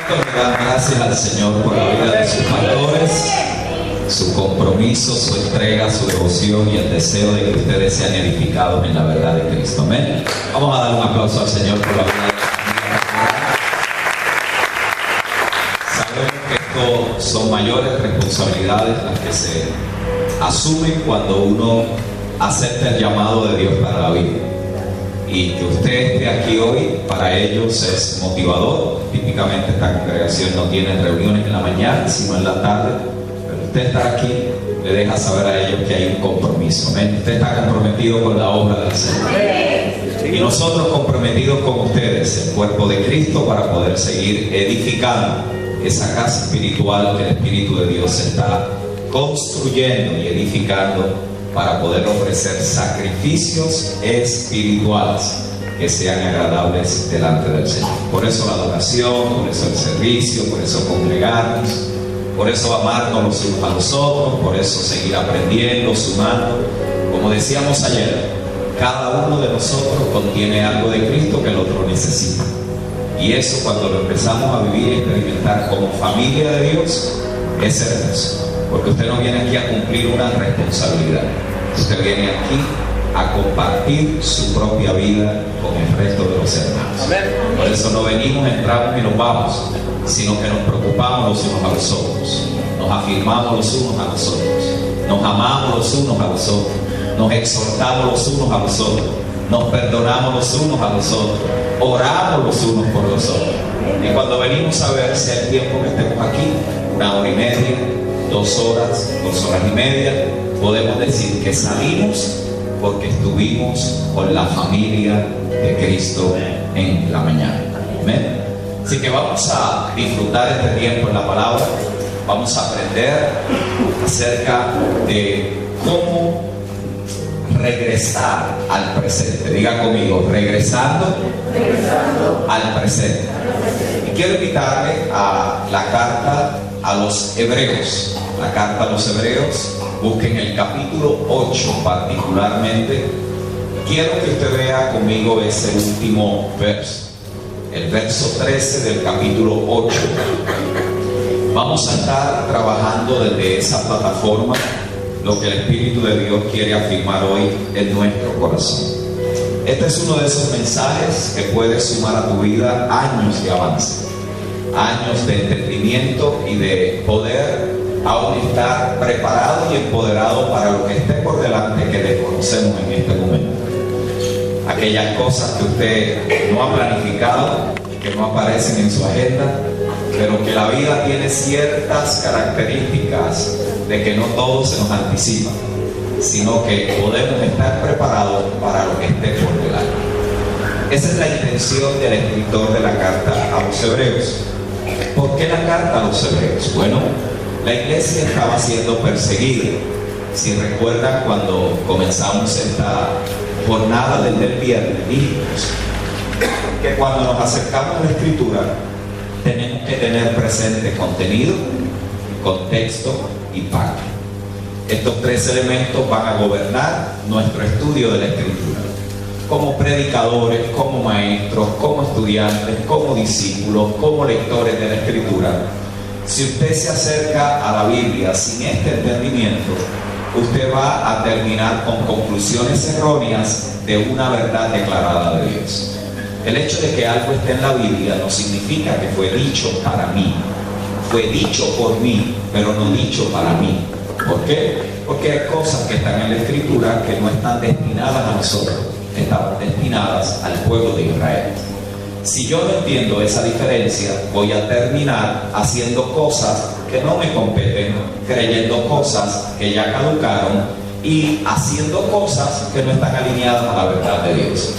¿Cuántos le dan gracias al Señor por la vida de sus pastores, su compromiso, su entrega, su devoción y el deseo de que ustedes sean edificados en la verdad de Cristo? Amén. Vamos a dar un aplauso al Señor por la vida de la familia. Sabemos que esto son mayores responsabilidades las que se asumen cuando uno acepta el llamado de Dios para la vida. Y que usted esté aquí hoy, para ellos es motivador. Típicamente esta congregación no tiene reuniones en la mañana, sino en la tarde. Pero usted estar aquí le deja saber a ellos que hay un compromiso. ¿Ven? Usted está comprometido con la obra del Señor. Y nosotros comprometidos con ustedes, el cuerpo de Cristo, para poder seguir edificando esa casa espiritual que el Espíritu de Dios está construyendo y edificando, para poder ofrecer sacrificios espirituales que sean agradables delante del Señor. Por eso la adoración, por eso el servicio, por eso congregarnos, por eso amarnos los unos a los otros, por eso seguir aprendiendo, sumando. Como decíamos ayer, cada uno de nosotros contiene algo de Cristo que el otro necesita. Y eso, cuando lo empezamos a vivir y experimentar como familia de Dios, es hermoso. Porque usted no viene aquí a cumplir una responsabilidad. Usted viene aquí a compartir su propia vida con el resto de los hermanos. Amén. Por eso no venimos, entramos y nos vamos, sino que nos preocupamos los unos a los otros, nos afirmamos los unos a los otros, nos amamos los unos a los otros, nos exhortamos los unos a los otros, nos perdonamos los unos a los otros, oramos los unos por los otros. Y cuando venimos a ver si el tiempo que estemos aquí, 1 hora y media, 2 horas, 2 horas y media, podemos decir que salimos porque estuvimos con la familia de Cristo en la mañana. Amén. Así que vamos a disfrutar este tiempo en la palabra. Vamos a aprender acerca de cómo regresar al presente. Diga conmigo, regresando al presente. Y quiero invitarle a la carta a los Hebreos. La carta a los Hebreos, busquen el capítulo 8 particularmente. Quiero que usted vea conmigo ese último verso, el verso 13 del capítulo 8. Vamos a estar trabajando desde esa plataforma lo que el Espíritu de Dios quiere afirmar hoy en nuestro corazón. Este es uno de esos mensajes que puede sumar a tu vida años de avance, años de entendimiento y de poder aún estar preparado y empoderado para lo que esté por delante, que desconocemos en este momento. Aquellas cosas que usted no ha planificado, que no aparecen en su agenda, pero que la vida tiene ciertas características de que no todo se nos anticipa, sino que podemos estar preparados para lo que esté por delante. Esa es la intención del escritor de la carta a los Hebreos. ¿Por qué la carta a los Hebreos? Bueno, la iglesia estaba siendo perseguida. Si recuerdan, cuando comenzamos esta jornada desde el viernes, dijimos que cuando nos acercamos a la Escritura tenemos que tener presente contenido, contexto y parte. Estos 3 elementos van a gobernar nuestro estudio de la Escritura. Como predicadores, como maestros, como estudiantes, como discípulos, como lectores de la Escritura, si usted se acerca a la Biblia sin este entendimiento, usted va a terminar con conclusiones erróneas de una verdad declarada de Dios. El hecho de que algo esté en la Biblia no significa que fue dicho para mí. Fue dicho por mí, pero no dicho para mí. ¿Por qué? Porque hay cosas que están en la Escritura que no están destinadas a nosotros, estaban destinadas al pueblo de Israel. Si yo no entiendo esa diferencia, voy a terminar haciendo cosas que no me competen, creyendo cosas que ya caducaron y haciendo cosas que no están alineadas a la verdad de Dios.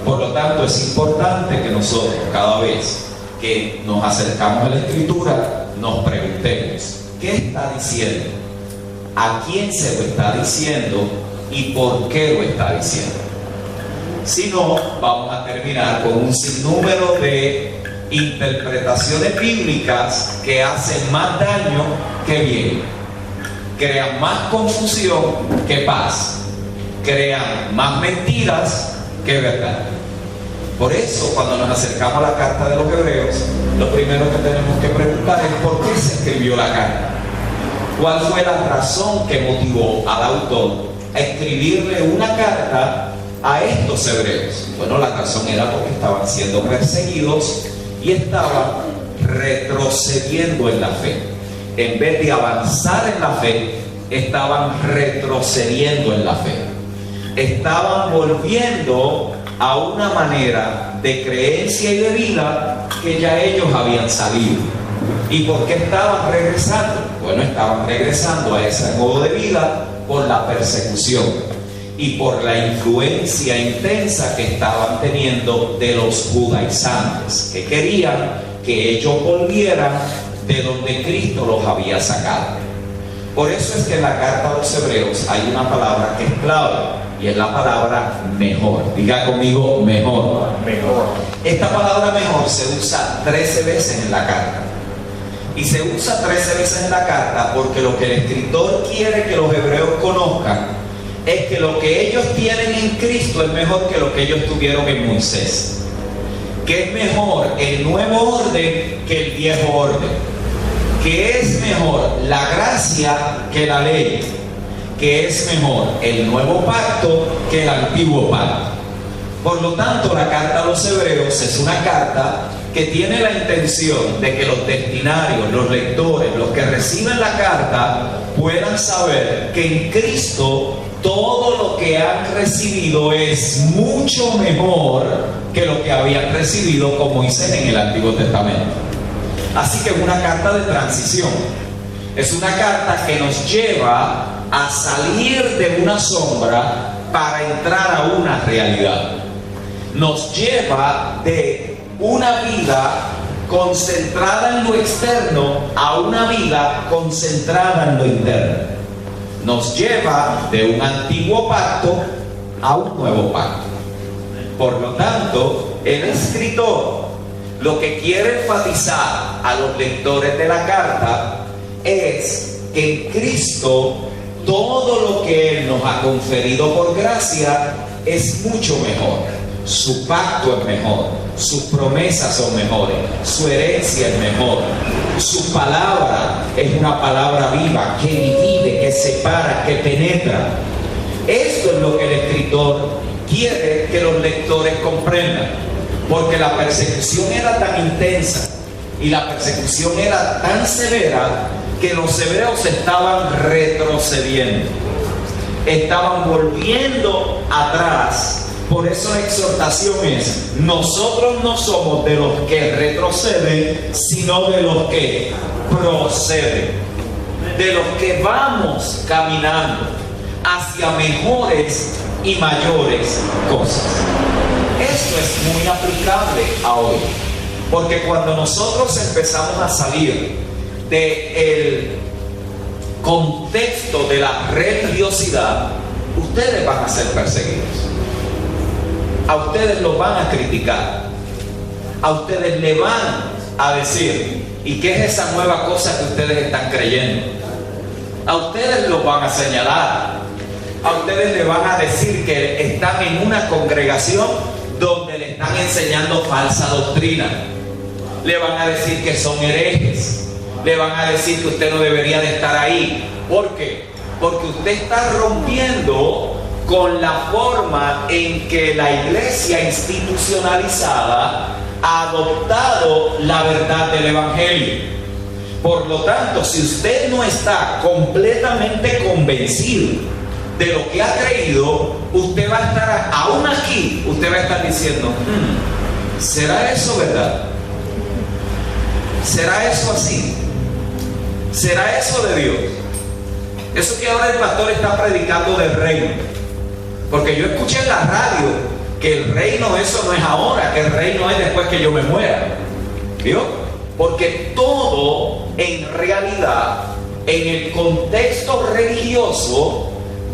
Por lo tanto, es importante que nosotros, cada vez que nos acercamos a la Escritura, nos preguntemos, ¿qué está diciendo? ¿A quién se lo está diciendo? ¿Y por qué lo está diciendo? Si no, vamos a terminar con un sinnúmero de interpretaciones bíblicas que hacen más daño que bien, crean más confusión que paz, crean más mentiras que verdad. Por eso, cuando nos acercamos a la carta de los Hebreos, hebreos, lo primero que tenemos que preguntar es ¿por qué se escribió la carta? ¿Cuál fue la razón que motivó al autor a escribirle una carta a estos hebreos? Bueno, la razón era porque estaban siendo perseguidos y estaban retrocediendo en la fe. En vez de avanzar en la fe, estaban retrocediendo en la fe. Estaban volviendo a una manera de creencia y de vida que ya ellos habían salido. ¿Y por qué estaban regresando? Bueno, estaban regresando a ese modo de vida por la persecución y por la influencia intensa que estaban teniendo de los judaizantes, que querían que ellos volvieran de donde Cristo los había sacado. Por eso es que en la carta a los hebreos hay una palabra que es clave, y es la palabra mejor. Diga conmigo, mejor. Mejor. Esta palabra mejor se usa 13 veces en la carta. Y se usa 13 veces en la carta porque lo que el escritor quiere que los hebreos conozcan es que lo que ellos tienen en Cristo es mejor que lo que ellos tuvieron en Moisés. Que es mejor el nuevo orden que el viejo orden. Que es mejor la gracia que la ley. Que es mejor el nuevo pacto que el antiguo pacto. Por lo tanto, la carta a los hebreos es una carta que tiene la intención de que los destinarios, los lectores, los que reciben la carta, puedan saber que en Cristo todo lo que han recibido es mucho mejor que lo que habían recibido con Moisés en el Antiguo Testamento. Así que es una carta de transición. Es una carta que nos lleva a salir de una sombra para entrar a una realidad. Nos lleva de una vida concentrada en lo externo a una vida concentrada en lo interno. Nos lleva de un antiguo pacto a un nuevo pacto. Por lo tanto, el escritor lo que quiere enfatizar a los lectores de la carta es que en Cristo todo lo que Él nos ha conferido por gracia es mucho mejor. Su pacto es mejor, sus promesas son mejores, su herencia es mejor, su palabra es una palabra viva que divide, que separa, que penetra. Esto es lo que el escritor quiere que los lectores comprendan, porque la persecución era tan intensa y la persecución era tan severa que los hebreos estaban retrocediendo, estaban volviendo atrás. Por eso la exhortación es: nosotros no somos de los que retroceden, sino de los que proceden, de los que vamos caminando hacia mejores y mayores cosas. Esto es muy aplicable a hoy, porque cuando nosotros empezamos a salir del contexto de la religiosidad, ustedes van a ser perseguidos. A ustedes los van a criticar, a ustedes le van a decir: ¿y qué es esa nueva cosa que ustedes están creyendo? A ustedes los van a señalar, a ustedes le van a decir que están en una congregación donde le están enseñando falsa doctrina, le van a decir que son herejes, le van a decir que usted no debería de estar ahí. ¿Por qué? Porque usted está rompiendo con la forma en que la iglesia institucionalizada ha adoptado la verdad del evangelio. Por lo tanto, si usted no está completamente convencido de lo que ha creído, usted va a estar, aún aquí, usted va a estar diciendo: ¿será eso verdad? ¿Será eso así? ¿Será eso de Dios? Eso que ahora el pastor está predicando del reino. Porque yo escuché en la radio que el reino, eso no es ahora, que el reino es después que yo me muera. ¿Vio? Porque todo en realidad, en el contexto religioso,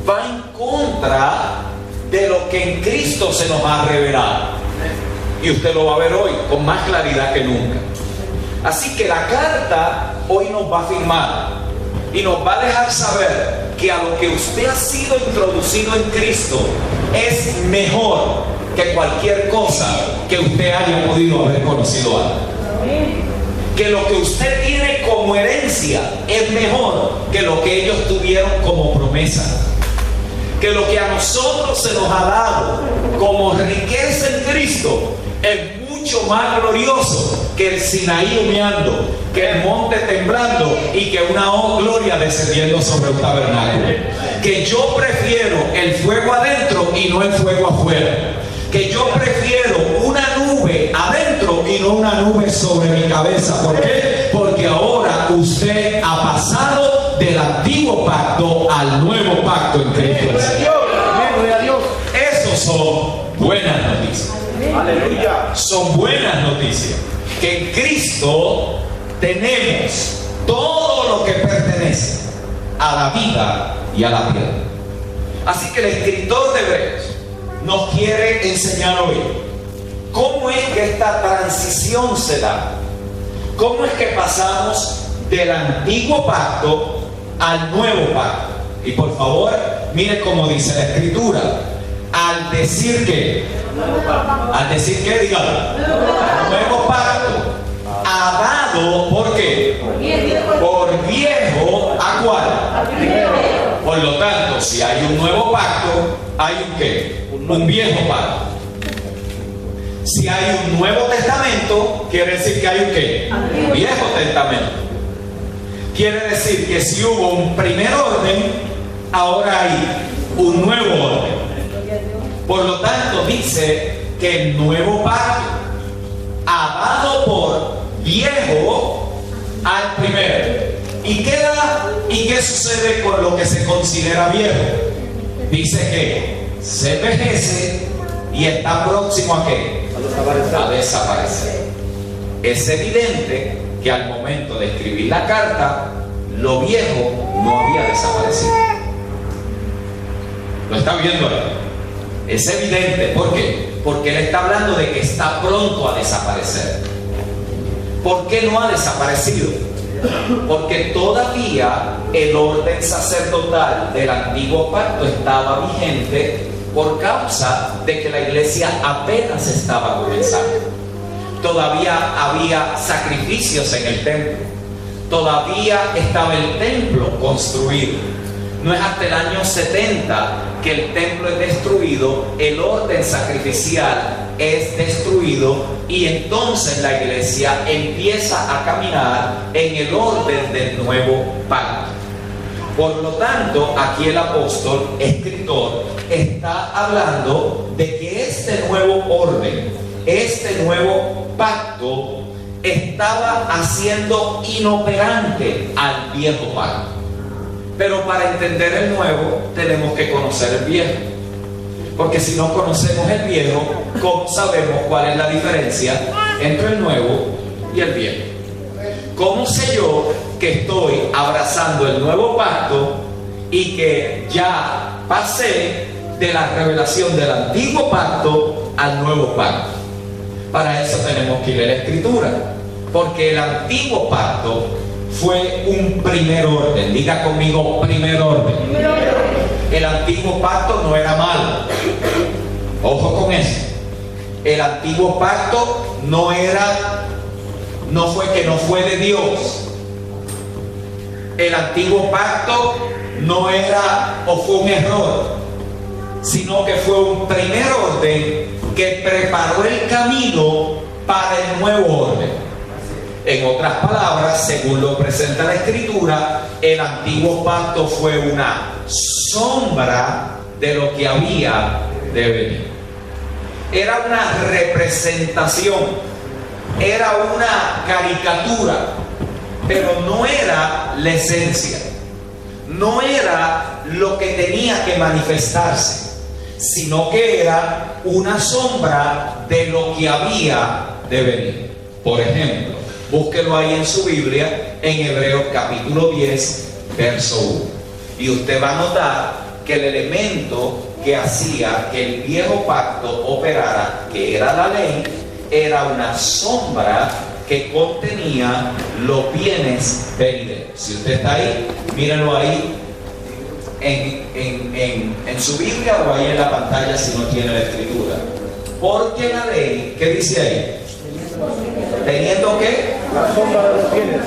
va en contra de lo que en Cristo se nos ha revelado. Y usted lo va a ver hoy con más claridad que nunca. Así que la carta hoy nos va a afirmar y nos va a dejar saber que a lo que usted ha sido introducido en Cristo es mejor que cualquier cosa que usted haya podido haber conocido antes. Que lo que usted tiene como herencia es mejor que lo que ellos tuvieron como promesa. Que lo que a nosotros se nos ha dado como riqueza en Cristo es mucho más glorioso que el Sinaí humeando, que el monte temblando y que una gloria descendiendo sobre un tabernáculo. Que yo prefiero el fuego adentro y no el fuego afuera. Que yo prefiero una nube adentro y no una nube sobre mi cabeza. ¿Por qué? Porque ahora usted ha pasado del antiguo pacto al nuevo pacto en Cristo. Gloria a Dios. Esos son buenas noticias. Aleluya. Son buenas noticias. Que en Cristo tenemos todo lo que pertenece a la vida y a la piedad. Así que el escritor de Hebreos nos quiere enseñar hoy cómo es que esta transición se da. Cómo es que pasamos del antiguo pacto al nuevo pacto. Y por favor, mire cómo dice la escritura. Al decir que, dígalo, nuevo pacto, ha dado, ¿por qué? Por viejo, ¿a cuál? Por lo tanto, si hay un nuevo pacto, hay un ¿qué? Un viejo pacto. Si hay un Nuevo Testamento, quiere decir que hay un ¿qué? Viejo Testamento. Quiere decir que si hubo un primer orden, ahora hay un nuevo orden. Por lo tanto, dice que el nuevo pacto ha dado por viejo al primero. ¿Y qué da? ¿Y qué sucede con lo que se considera viejo? Dice que se envejece y está próximo ¿a qué? A desaparecer. Es evidente que al momento de escribir la carta, lo viejo no había desaparecido. ¿Lo está viendo ahí? Es evidente. ¿Por qué? Porque él está hablando de que está pronto a desaparecer. ¿Por qué no ha desaparecido? Porque todavía el orden sacerdotal del antiguo pacto estaba vigente por causa de que la iglesia apenas estaba comenzando. Todavía había sacrificios en el templo. Todavía estaba el templo construido. No es hasta el año 70 que el templo es destruido, el orden sacrificial es destruido y entonces la iglesia empieza a caminar en el orden del nuevo pacto. Por lo tanto, aquí el apóstol, escritor, está hablando de que este nuevo orden, este nuevo pacto, estaba haciendo inoperante al viejo pacto. Pero para entender el nuevo, tenemos que conocer el viejo. Porque si no conocemos el viejo, ¿cómo sabemos cuál es la diferencia entre el nuevo y el viejo? ¿Cómo sé yo que estoy abrazando el nuevo pacto y que ya pasé de la revelación del antiguo pacto al nuevo pacto? Para eso tenemos que leer la escritura. Porque el antiguo pacto fue un primer orden. Diga conmigo, primer orden. El antiguo pacto no era malo. Ojo con eso. El antiguo pacto no fue de Dios. El antiguo pacto no era o fue un error, sino que fue un primer orden que preparó el camino para el nuevo orden. En otras palabras, según lo presenta la escritura, el antiguo pacto fue una sombra de lo que había de venir. Era una representación, era una caricatura, pero no era la esencia, no era lo que tenía que manifestarse, sino que era una sombra de lo que había de venir. Por ejemplo, búsquelo ahí en su Biblia, en Hebreos capítulo 10, verso 1. Y usted va a notar que el elemento que hacía que el viejo pacto operara, que era la ley, era una sombra que contenía los bienes venideros. Si usted está ahí, mírenlo ahí en su Biblia o ahí en la pantalla si no tiene la escritura. Porque la ley, ¿qué dice ahí? ¿Teniendo qué? La sombra de los bienes.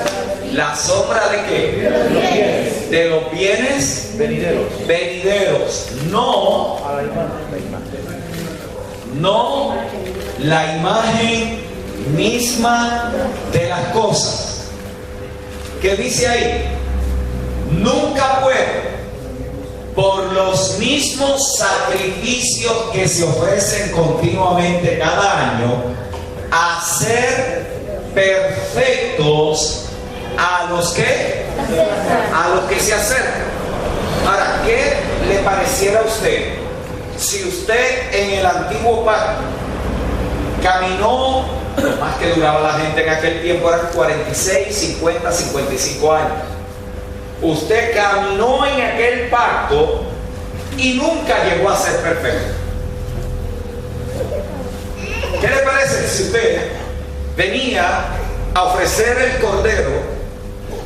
¿La sombra de qué? De los bienes De los bienes venideros. venideros. No, A la imagen. no la imagen misma de las cosas. ¿Qué dice ahí? Nunca puede, por los mismos sacrificios que se ofrecen continuamente cada año, hacer perfectos a los que se acercan. Ahora, ¿qué le pareciera a usted si usted en el antiguo pacto caminó, lo más que duraba la gente en aquel tiempo eran 46, 50, 55 años? Usted caminó en aquel pacto y nunca llegó a ser perfecto. ¿Qué le parece si usted venía a ofrecer el cordero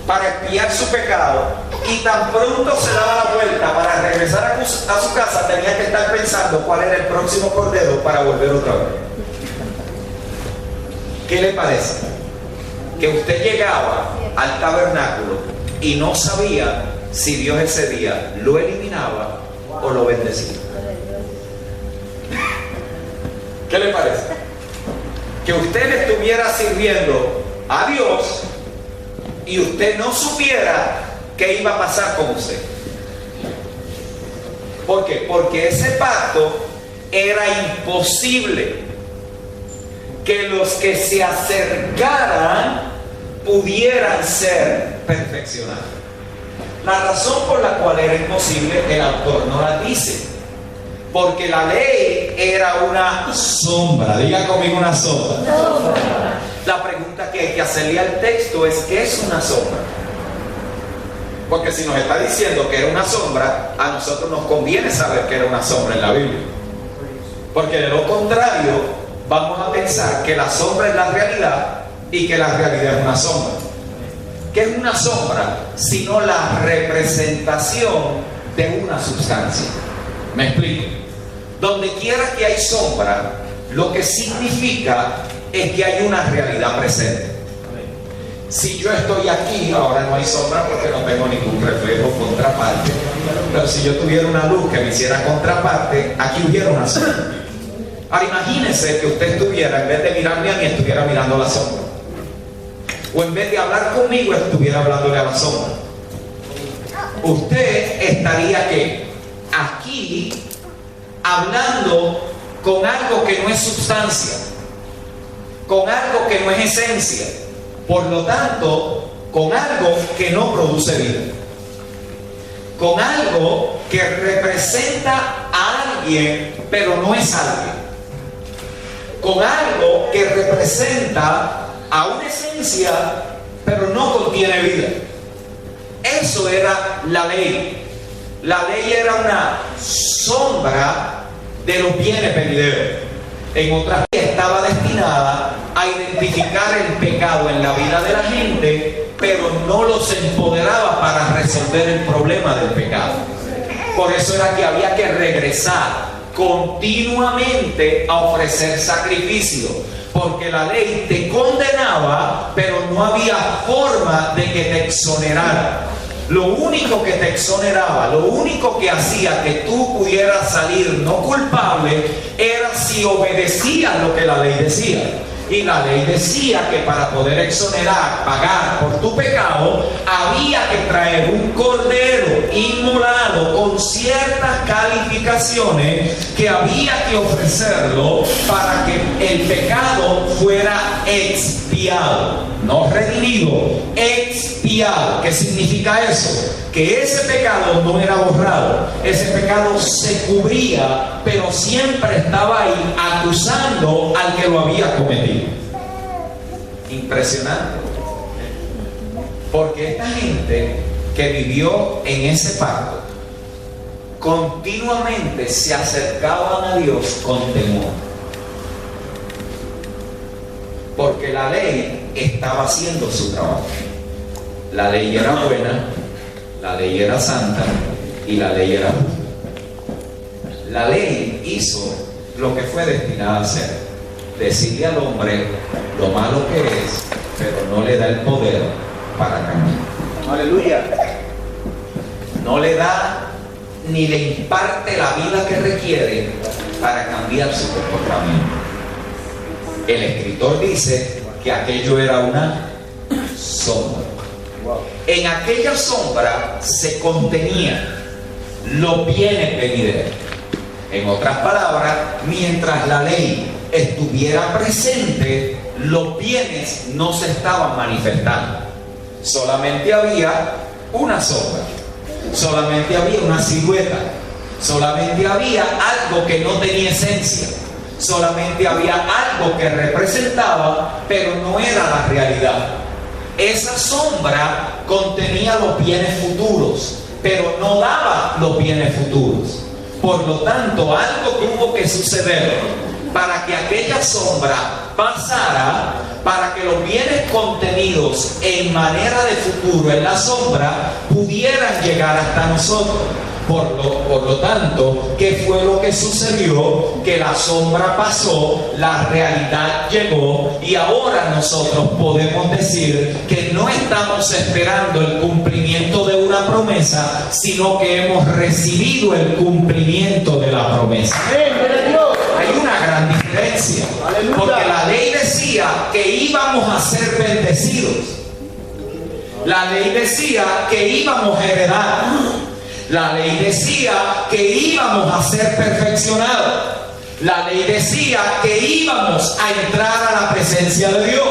para expiar su pecado y tan pronto se daba la vuelta para regresar a su casa, tenía que estar pensando cuál era el próximo cordero para volver otra vez? ¿Qué le parece? Que usted llegaba al tabernáculo y no sabía si Dios ese día lo eliminaba o lo bendecía. ¿Qué le parece? Que usted le estuviera sirviendo a Dios y usted no supiera qué iba a pasar con usted. ¿Por qué? Porque ese pacto era imposible que los que se acercaran pudieran ser perfeccionados. La razón por la cual era imposible, el autor no la dice, porque la ley era una sombra. Diga conmigo, una sombra. La pregunta que hay que hacerle al texto es: ¿qué es una sombra? Porque si nos está diciendo que era una sombra, a nosotros nos conviene saber que era una sombra en la Biblia, porque de lo contrario vamos a pensar que la sombra es la realidad y que la realidad es una sombra. ¿Qué es una sombra? Sino la representación de una sustancia. ¿Me explico? Donde quiera que hay sombra, lo que significa es que hay una realidad presente. Si yo estoy aquí, ahora no hay sombra porque no tengo ningún reflejo contraparte, pero si yo tuviera una luz que me hiciera contraparte, aquí hubiera una sombra. Ahora imagínense que usted estuviera, en vez de mirarme a mí, estuviera mirando la sombra, o en vez de hablar conmigo, estuviera hablándole a la sombra. Usted estaría ¿qué? Aquí hablando con algo que no es sustancia, con algo que no es esencia, por lo tanto con algo que no produce vida, con algo que representa a alguien pero no es alguien, con algo que representa a una esencia pero no contiene vida. Eso era la ley. La ley era una sombra de los bienes venideros. En otras, estaba destinada a identificar el pecado en la vida de la gente, pero no los empoderaba para resolver el problema del pecado. Por eso era que había que regresar continuamente a ofrecer sacrificio, porque la ley te condenaba, pero no había forma de que te exonerara. Lo único que te exoneraba, lo único que hacía que tú pudieras salir no culpable, era si obedecías lo que la ley decía. Y la ley decía que para poder exonerar, pagar por tu pecado, había que traer un cordero inmolado con ciertas calificaciones que había que ofrecerlo para que el pecado fuera expiado, no redimido, expiado. ¿Qué significa eso? Que ese pecado no era borrado, ese pecado se cubría, pero siempre estaba ahí acusando al que lo había cometido. Impresionante. Porque esta gente que vivió en ese pacto continuamente se acercaban a Dios con temor, porque la ley estaba haciendo su trabajo. La ley era buena, la ley era santa y la ley era justa. La ley hizo lo que fue destinada a hacer. decirle al hombre lo malo que es, pero no le da el poder para cambiar. Aleluya. No le da ni le imparte la vida que requiere para cambiar su comportamiento. El escritor dice que aquello era una sombra. En aquella sombra se contenía los bienes venideros. En otras palabras, mientras la ley estuviera presente, los bienes no se estaban manifestando. Solamente había una sombra, solamente había una silueta, solamente había algo que no tenía esencia, solamente había algo que representaba, pero no era la realidad. Esa sombra contenía los bienes futuros, pero no daba los bienes futuros. Por lo tanto, algo tuvo que suceder para que aquella sombra pasara, para que los bienes contenidos en manera de futuro en la sombra pudieran llegar hasta nosotros. Por lo tanto, ¿qué fue lo que sucedió? Que la sombra pasó, la realidad llegó, y ahora nosotros podemos decir que no estamos esperando el cumplimiento de una promesa, sino que hemos recibido el cumplimiento de la promesa. Hay una gran diferencia, porque la ley decía que íbamos a ser bendecidos. La ley decía que íbamos a heredar. La ley decía que íbamos a ser perfeccionados. La ley decía que íbamos a entrar a la presencia de Dios.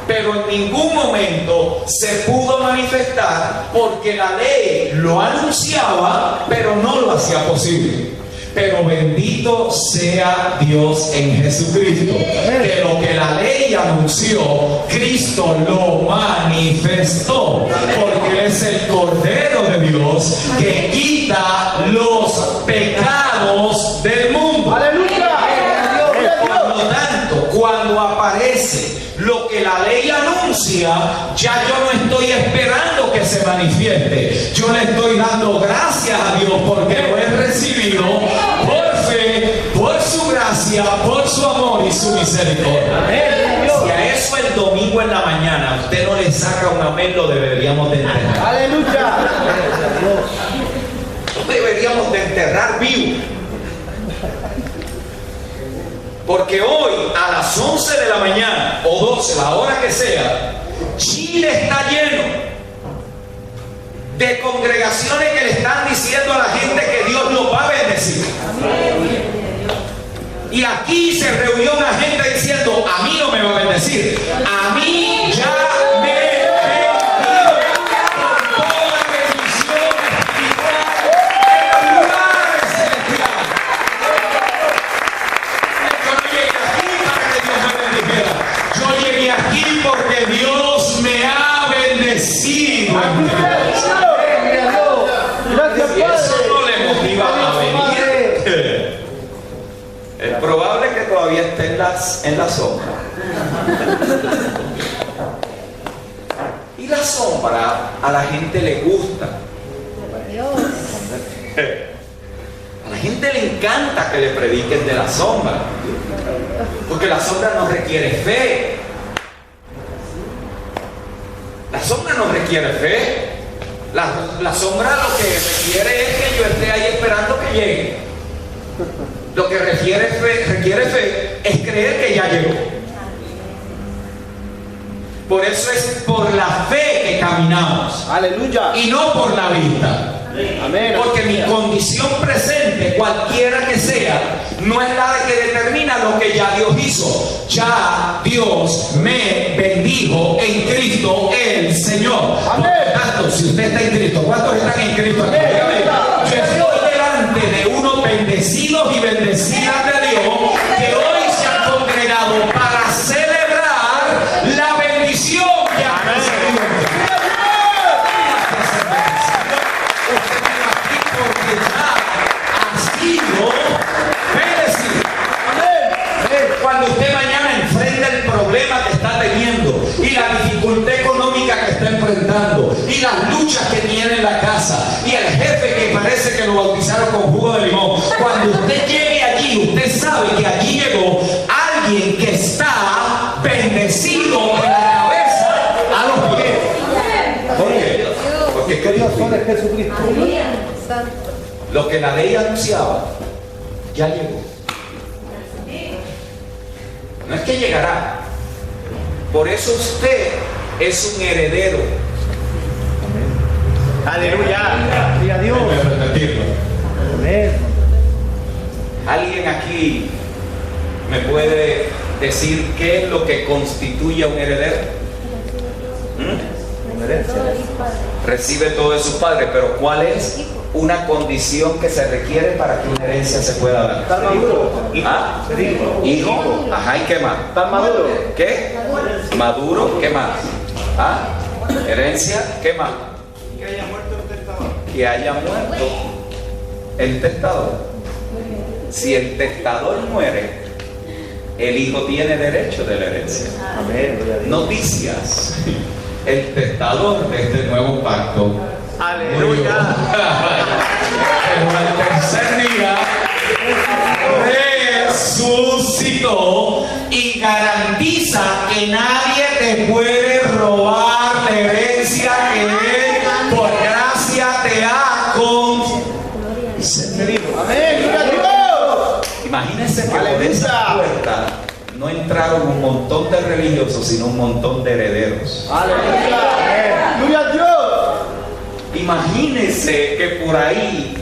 Pero en ningún momento se pudo manifestar porque la ley lo anunciaba, pero no lo hacía posible. Pero bendito sea Dios en Jesucristo, que lo que la ley anunció, Cristo lo manifestó, porque Él es el Cordero de Dios que quita los pecados del mundo. ¡Aleluya! Por lo tanto, cuando aparece lo que la ley anuncia, ya yo no estoy esperando que se manifieste. Yo le estoy dando gracias a Dios porque lo he recibido por fe, por su gracia, por su amor y su misericordia. Si a eso el domingo en la mañana usted no le saca un amén, lo deberíamos de enterrar. ¡Aleluya! Lo deberíamos de enterrar vivo. Porque hoy a las 11 de la mañana o 12, la hora que sea, Chile está lleno de congregaciones que le están diciendo a la gente que Dios los va a bendecir. Y aquí se reunió una gente diciendo: a mí no me va a bendecir, a mí ya me bendijo con toda bendición espiritual en los lugares celestiales. Yo llegué aquí porque Dios me ha bendecido. Si eso no le motiva a venir, es probable que todavía esté en la sombra. Y la sombra a la gente le gusta. A la gente le encanta que le prediquen de la sombra, porque la sombra no requiere fe. La sombra no requiere fe. La sombra lo que requiere es que yo esté ahí esperando que llegue. Lo que requiere fe es creer que ya llegó. Por eso es por la fe que caminamos. ¡Aleluya! Y no por la vista. Amén. Porque mi condición presente, cualquiera que sea, no es la de que determina lo que ya Dios hizo. Ya Dios me bendijo en Cristo el Señor. Amén. Por tanto, si usted está en Cristo, ¿cuántos están en Cristo aquí? Amén. Yo estoy delante de unos bendecidos y bendecidas de Dios que hoy se han congregado para celebrar la bendición que ha recibido. Cuando usted mañana enfrenta el problema que está teniendo y la dificultad económica que está enfrentando y las luchas que tiene en la casa y el jefe que parece que lo bautizaron con jugo de limón, cuando usted llegue allí, usted sabe que allí llegó alguien alguien que está bendecido de la cabeza a los pies. ¿Por qué? Porque Que Dios solo es Jesucristo. lo que la ley anunciaba ya llegó. No es que llegará. Por eso usted es un heredero. Aleluya. Gloria a Dios. Déjame repetirlo. Amén. ¿Alguien aquí me puede decir qué es lo que constituye a un heredero? Recibe todo de sus padres, pero ¿cuál es una condición que se requiere para que una herencia se pueda dar? Está maduro. ¿Ah? Hijo. Ajá, ¿y qué más? Está maduro. ¿Qué? Maduro, ¿qué más? ¿Ah? Herencia, ¿qué más? Que haya muerto el testador. Que haya muerto el testador. Si el testador muere, el hijo tiene derecho de la herencia. Amén. Gloria a Dios. Noticias. El testador de este nuevo pacto murió. Aleluya. Pero al tercer día resucitó y garantiza que nadie te puede robar la herencia que Él por gracia te ha concedido. Amén. Gloria a Dios. Imagínense que por esa puerta no entraron un montón de religiosos, sino un montón de herederos. Aleluya. Gloria a Dios. Imagínense que por ahí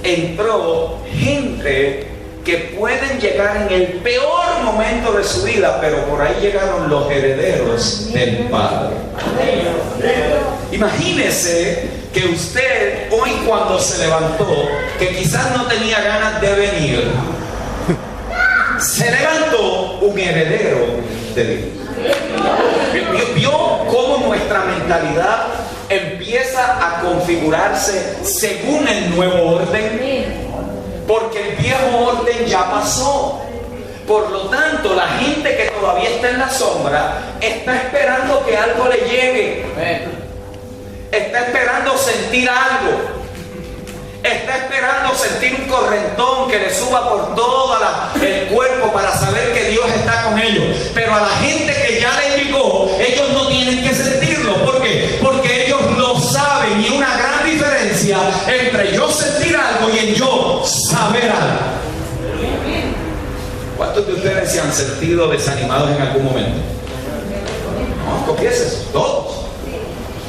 entró gente que pueden llegar en el peor momento de su vida, pero por ahí llegaron los herederos del Padre. Imagínese que usted hoy cuando se levantó, que quizás no tenía ganas de venir, se levantó un heredero de Dios. ¿Vio cómo nuestra mentalidad empieza a configurarse según el nuevo orden? Porque el viejo orden ya pasó. Por lo tanto, la gente que todavía está en la sombra está esperando que algo le llegue. Está esperando sentir algo. Está esperando sentir un correntón que le suba por todo el cuerpo para saber que Dios está con ellos. Pero a la gente que ya le llegó, ellos no tienen que sentirlo. ¿Por qué? Porque ellos lo saben. Y hay una gran diferencia entre yo sentir algo y en yo saber algo. ¿Cuántos de ustedes se han sentido desanimados en algún momento? No, confieses, todos.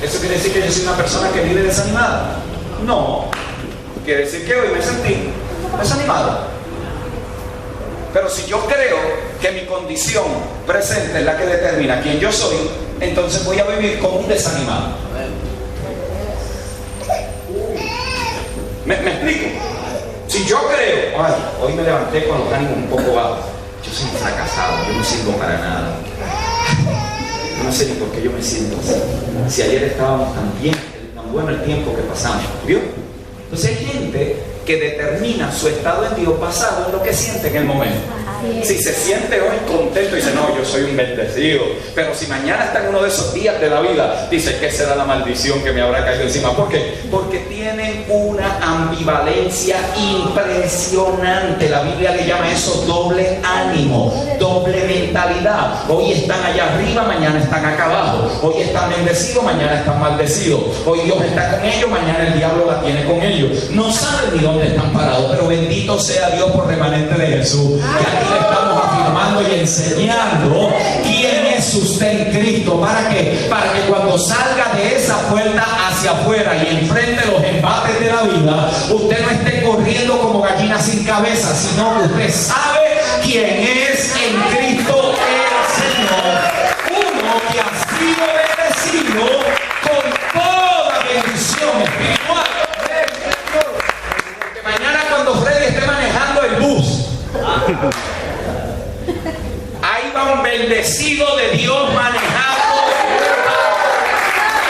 ¿Eso quiere decir que yo soy una persona que vive desanimada? No. Quiere decir que hoy me sentí desanimado. Pero si yo creo que mi condición presente es la que determina quién yo soy, entonces voy a vivir como un desanimado. ¿Me explico? Si yo creo, ay, hoy me levanté con los ánimos un poco bajos, yo soy un fracasado, yo no sirvo para nada. Yo no sé ni por qué yo me siento así. Si ayer estábamos tan bien, tan bueno el tiempo que pasamos, ¿vio? Entonces hay gente que determina su estado en Dios basado en lo que siente en el momento. Si se siente hoy contento, dice, no, yo soy un bendecido. Pero si mañana está en uno de esos días de la vida, dice, ¿qué será la maldición que me habrá caído encima? ¿Por qué? Porque tienen una ambivalencia impresionante. La Biblia le llama eso doble ánimo, doble mentalidad. Hoy están allá arriba, mañana están acá abajo. Hoy están bendecidos, mañana están maldecidos. Hoy Dios está con ellos, mañana el diablo la tiene con ellos. No saben ni dónde están parados, pero bendito sea Dios por remanente de Jesús. Que aquí le estamos afirmando y enseñando quién es usted en Cristo. ¿Para qué? Para que cuando salga de esa puerta hacia afuera y enfrente los embates de la vida, usted no esté corriendo como gallina sin cabeza, sino que usted sabe quién es en Cristo el Señor. Uno que ha sido bendecido con toda bendición espiritual. Que mañana cuando Freddy esté manejando el bus, ahí va un bendecido de Dios manejando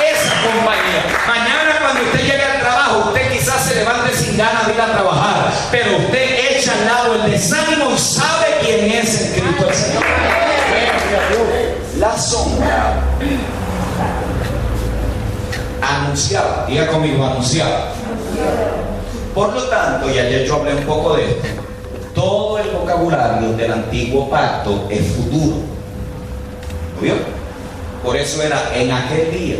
esa compañía. Mañana cuando usted llegue al trabajo, usted quizás se levante sin ganas de ir a trabajar, pero usted echa al lado el desánimo y sabe quién es en Cristo el Señor. La sombra anunciaba, diga conmigo, anunciaba. Por lo tanto, y ayer yo hablé un poco de esto, todo el vocabulario del antiguo pacto es futuro. ¿Lo vio? Por eso era en aquel día,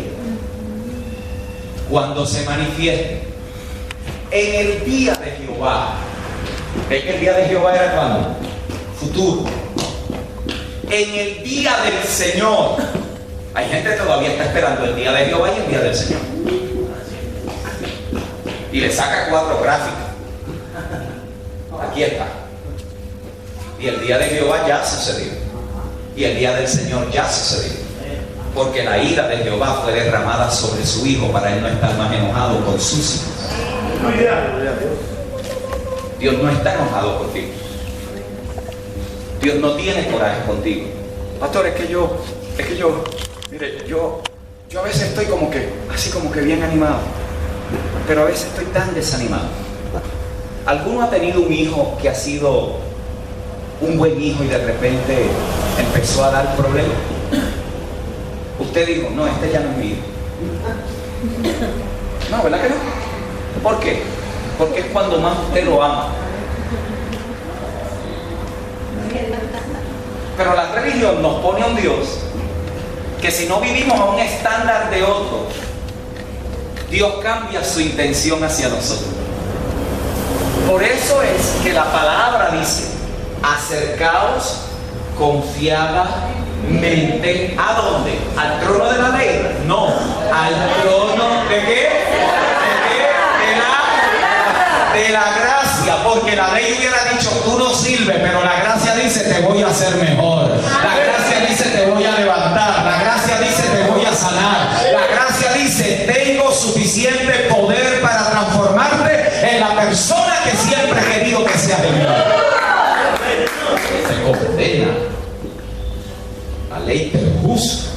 cuando se manifieste, en el día de Jehová. ¿Ves que el día de Jehová era cuándo? Futuro. En el día del Señor. Hay gente que todavía está esperando el día de Jehová y el día del Señor. Y le saca 4 gráficas. Aquí está. Y el día de Jehová ya sucedió. Y el día del Señor ya sucedió. Porque la ira de Jehová fue derramada sobre su hijo para él no estar más enojado con sus hijos. Dios no está enojado contigo. Dios no tiene coraje contigo. Pastor, es que yo, mire, yo a veces estoy como que, así como que bien animado, pero a veces estoy tan desanimado. ¿Alguno ha tenido un hijo que ha sido un buen hijo y de repente empezó a dar problemas? Usted dijo, no, este ya no es mi hijo. No, ¿verdad que no? ¿Por qué? Porque es cuando más usted lo ama. Pero la religión nos pone a un Dios que si no vivimos a un estándar de otro, Dios cambia su intención hacia nosotros. Por eso es que la palabra dice, acercaos confiadamente, ¿a dónde? ¿Al trono de la ley? No, al trono ¿de qué? De la gracia, porque la ley hubiera dicho, tú no sirves, pero la gracia dice, te voy a hacer mejor. La gracia dice, te voy a levantar. La gracia dice, te voy a sanar. La gracia dice, tengo suficiente poder para transformarte en la persona que siempre he querido que seas en mí. Te condena. La ley te juzga.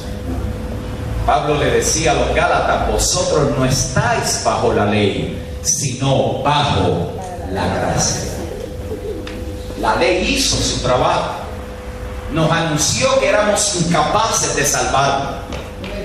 Pablo le decía a los Gálatas, vosotros no estáis bajo la ley, sino bajo la gracia. La ley hizo su trabajo. Nos anunció que éramos incapaces de salvarnos.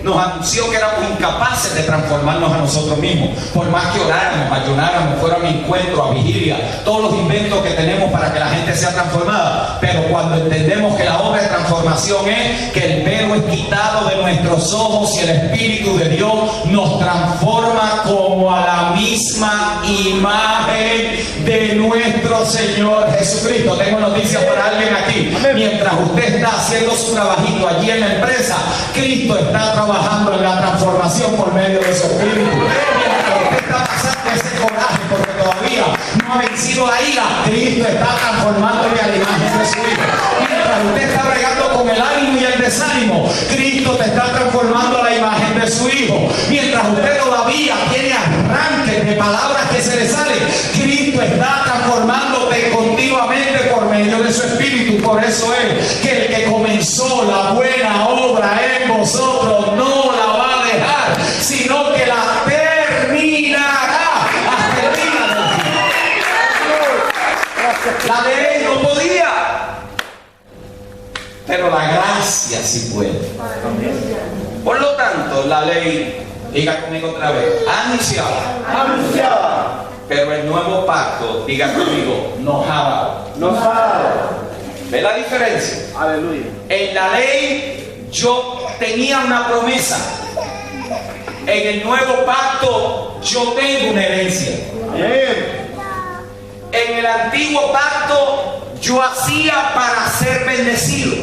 Nos anunció que éramos incapaces de transformarnos a nosotros mismos. Por más que oráramos, ayunáramos, fuéramos a encuentro, a vigilia, todos los inventos que tenemos para que la gente sea transformada. Pero cuando entendemos que la obra de transformación es que el velo es quitado de nuestros ojos y el Espíritu de Dios nos transforma como a la misma imagen de nuestro Señor Jesucristo. Tengo noticias para alguien aquí. Mientras usted está haciendo su trabajito allí en la empresa, Cristo está trabajando en la transformación por medio de su Espíritu. Mientras usted está pasando ese coraje porque todavía no ha vencido la ira, Cristo está transformándole a la imagen de su Hijo. Mientras usted está bregando con el ánimo y el desánimo, Cristo te está transformando a la imagen de su Hijo. Mientras usted todavía tiene arranques de palabras que se le salen, Cristo está transformándote continuamente por medio de su Espíritu. Por eso es que el que comenzó la buena obra en vosotros no la va a dejar, sino que la terminará hasta el día del fin. La ley no podía, pero la gracia sí puede. Por lo tanto, la ley, diga conmigo otra vez, anunciaba. Pero el nuevo pacto, diga conmigo, nojaba. ¿Ve la diferencia? Aleluya. En la ley yo tenía una promesa. En el nuevo pacto yo tengo una herencia. Bien. En el antiguo pacto yo hacía para ser bendecido.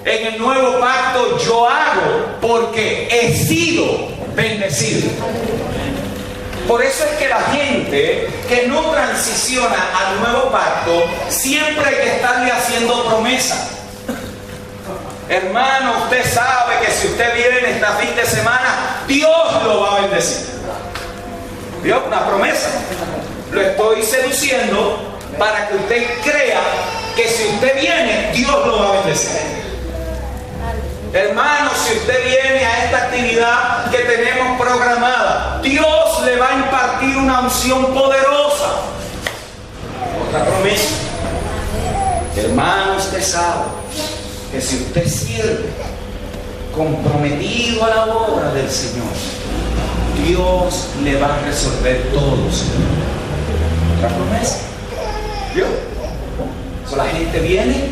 En el nuevo pacto yo hago porque he sido bendecido. Por eso es que la gente que no transiciona al nuevo pacto siempre hay que estarle haciendo promesas. Hermano, usted sabe que si usted viene esta fin de semana, Dios lo va a bendecir. ¿Vio? Una promesa. Lo estoy seduciendo para que usted crea que si usted viene, Dios lo va a bendecir. Hermano, si usted viene a esta actividad que tenemos programada, Dios le va a impartir una unción poderosa. Otra promesa. Hermano, usted sabe que si usted sirve comprometido a la obra del Señor, Dios le va a resolver todo. Otra promesa. ¿Vio? La gente viene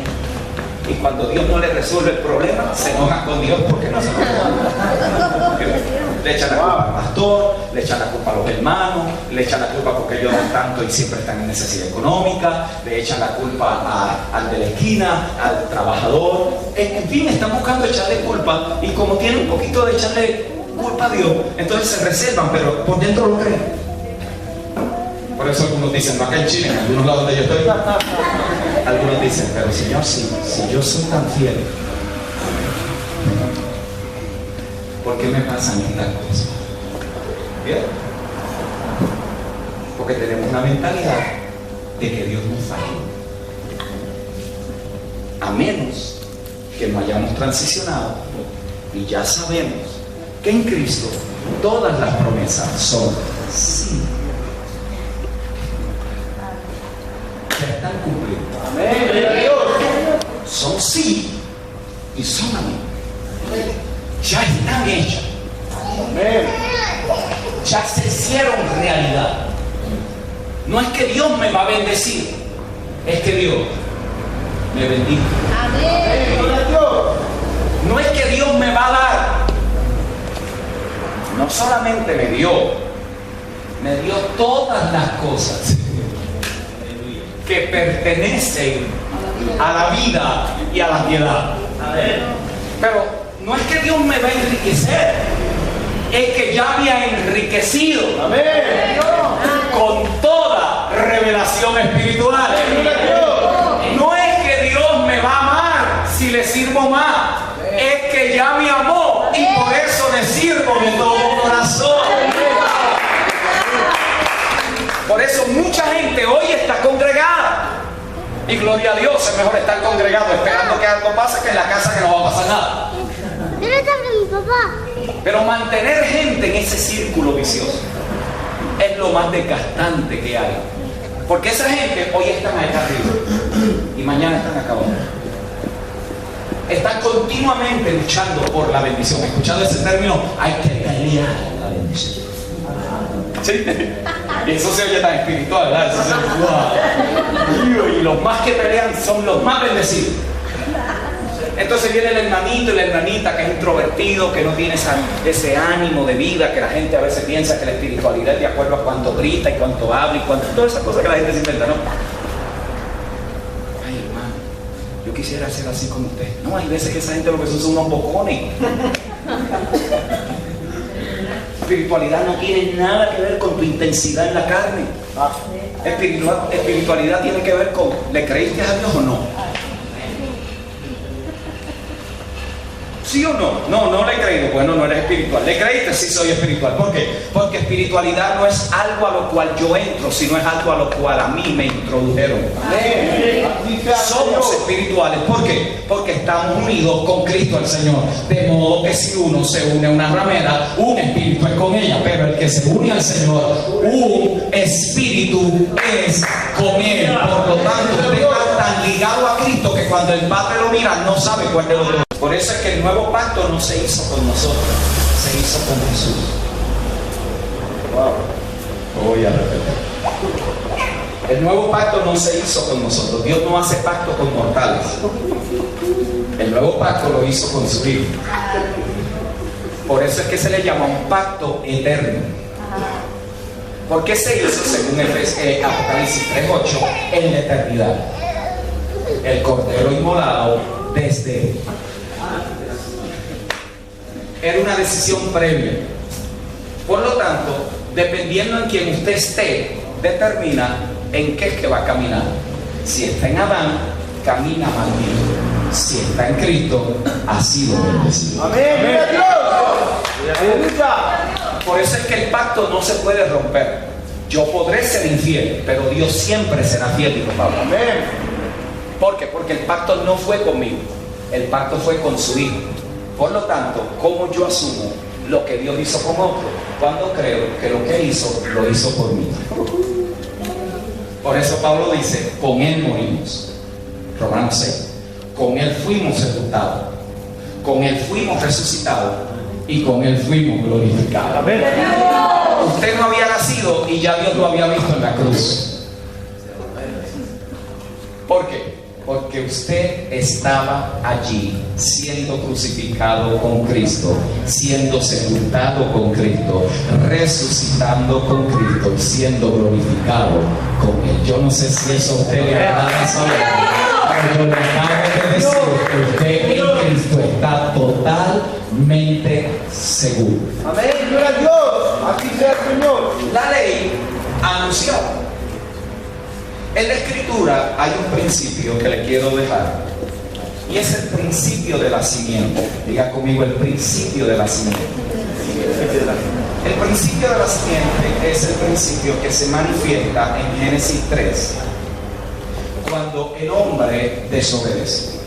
y cuando Dios no le resuelve el problema, se enoja con Dios porque no se lo resuelve. Le echan la culpa al pastor, le echan la culpa a los hermanos, le echan la culpa porque ellos dan tanto y siempre están en necesidad económica, le echan la culpa al de la esquina, al trabajador. En fin, están buscando echarle culpa y como tienen un poquito de echarle culpa a Dios, entonces se reservan, pero por dentro lo creen. Por eso algunos dicen, no acá en Chile, en algunos lados donde yo estoy, algunos dicen, pero Señor, si yo soy tan fiel, ¿por qué me pasan estas cosas? ¿Bien? Porque tenemos una mentalidad de que Dios nos falla. A menos que no hayamos transicionado y ya sabemos que en Cristo todas las promesas son sí. Ya están cumplidas. Amén. Son sí y son amén. Ya están hechas. Amén. Ya se hicieron realidad. No es que Dios me va a bendecir, es que Dios me bendiga. Gloria a Dios. No es que Dios me va a dar. No solamente me dio todas las cosas que pertenecen a la vida y a la piedad. Pero no es que Dios me va a enriquecer, es que ya me ha enriquecido. Amén. Con toda revelación espiritual. No es que Dios me va a amar si le sirvo más, es que ya me amó y por eso le sirvo de todo corazón. Por eso mucha gente hoy está congregada. Y gloria a Dios, es mejor estar congregado esperando que algo pase que en la casa que no va a pasar nada. Pero mantener gente en ese círculo vicioso es lo más desgastante que hay. Porque esa gente hoy están acá arriba y mañana están acá abajo. Están continuamente luchando por la bendición. ¿Escuchado ese término? Hay que pelear la bendición. ¿Sí? Y eso se oye tan espiritual, ¿verdad? Eso se oye, wow. Y los más que pelean son los más bendecidos. Entonces viene el hermanito y la hermanita que es introvertido, que no tiene ese ánimo de vida, que la gente a veces piensa que la espiritualidad es de acuerdo a cuánto grita y cuánto habla y todas esas cosas que la gente se inventa, ¿no? Ay, hermano, yo quisiera ser así como usted. No, hay veces que esa gente lo que son unos bocones. Espiritualidad no tiene nada que ver con tu intensidad en la carne. Espiritualidad tiene que ver con, ¿le creíste a Dios o no? ¿Sí o no? No, no le he creído. Bueno, no eres espiritual. ¿Le creíste? Sí, soy espiritual. ¿Por qué? Porque espiritualidad no es algo a lo cual yo entro, sino es algo a lo cual a mí me introdujeron. Somos espirituales. ¿Por qué? Porque estamos unidos con Cristo el Señor. De modo que si uno se une a una ramera, un espíritu es con ella. Pero el que se une al Señor, un espíritu es con Él. Por lo tanto, usted está tan ligado a Cristo que cuando el Padre lo mira, no sabe cuál de los dos. Por eso es que el nuevo pacto no se hizo con nosotros, se hizo con Jesús. Wow. Voy a repetir. El nuevo pacto no se hizo con nosotros. Dios no hace pacto con mortales. El nuevo pacto lo hizo con su Hijo. Por eso es que se le llama un pacto eterno. ¿Por qué se hizo según Apocalipsis 3:8 en la eternidad? El cordero inmolado desde era una decisión previa. Por lo tanto, dependiendo en quien usted esté, determina en qué es que va a caminar. Si está en Adán, camina maldito. Si está en Cristo, ha sido bendecido. Amén. Gloria a Dios. Aleluya. Por eso es que el pacto no se puede romper. Yo podré ser infiel, pero Dios siempre será fiel, dijo Pablo. Amén. ¿Por qué? Porque el pacto no fue conmigo, el pacto fue con su Hijo. Por lo tanto, ¿cómo yo asumo lo que Dios hizo con otro? Cuando creo que lo que hizo, lo hizo por mí. Por eso Pablo dice, con Él morimos. Romanos 6. Con Él fuimos sepultados, con Él fuimos resucitados y con Él fuimos glorificados. Amén. Usted no había nacido y ya Dios lo había visto en la cruz. ¿Por qué? Porque usted estaba allí siendo crucificado con Cristo, siendo sepultado con Cristo, resucitando con Cristo y siendo glorificado con Él. Yo no sé si eso a usted le agrada saber, pero yo le acabo de decir que usted en Cristo está totalmente seguro. Amén, gloria a Dios. Aquí sea el Señor. La ley anunció. En la Escritura hay un principio que le quiero dejar, y es el principio de la simiente. Diga conmigo, el principio de la simiente. El principio de la simiente es el principio que se manifiesta en Génesis 3, cuando el hombre desobedece.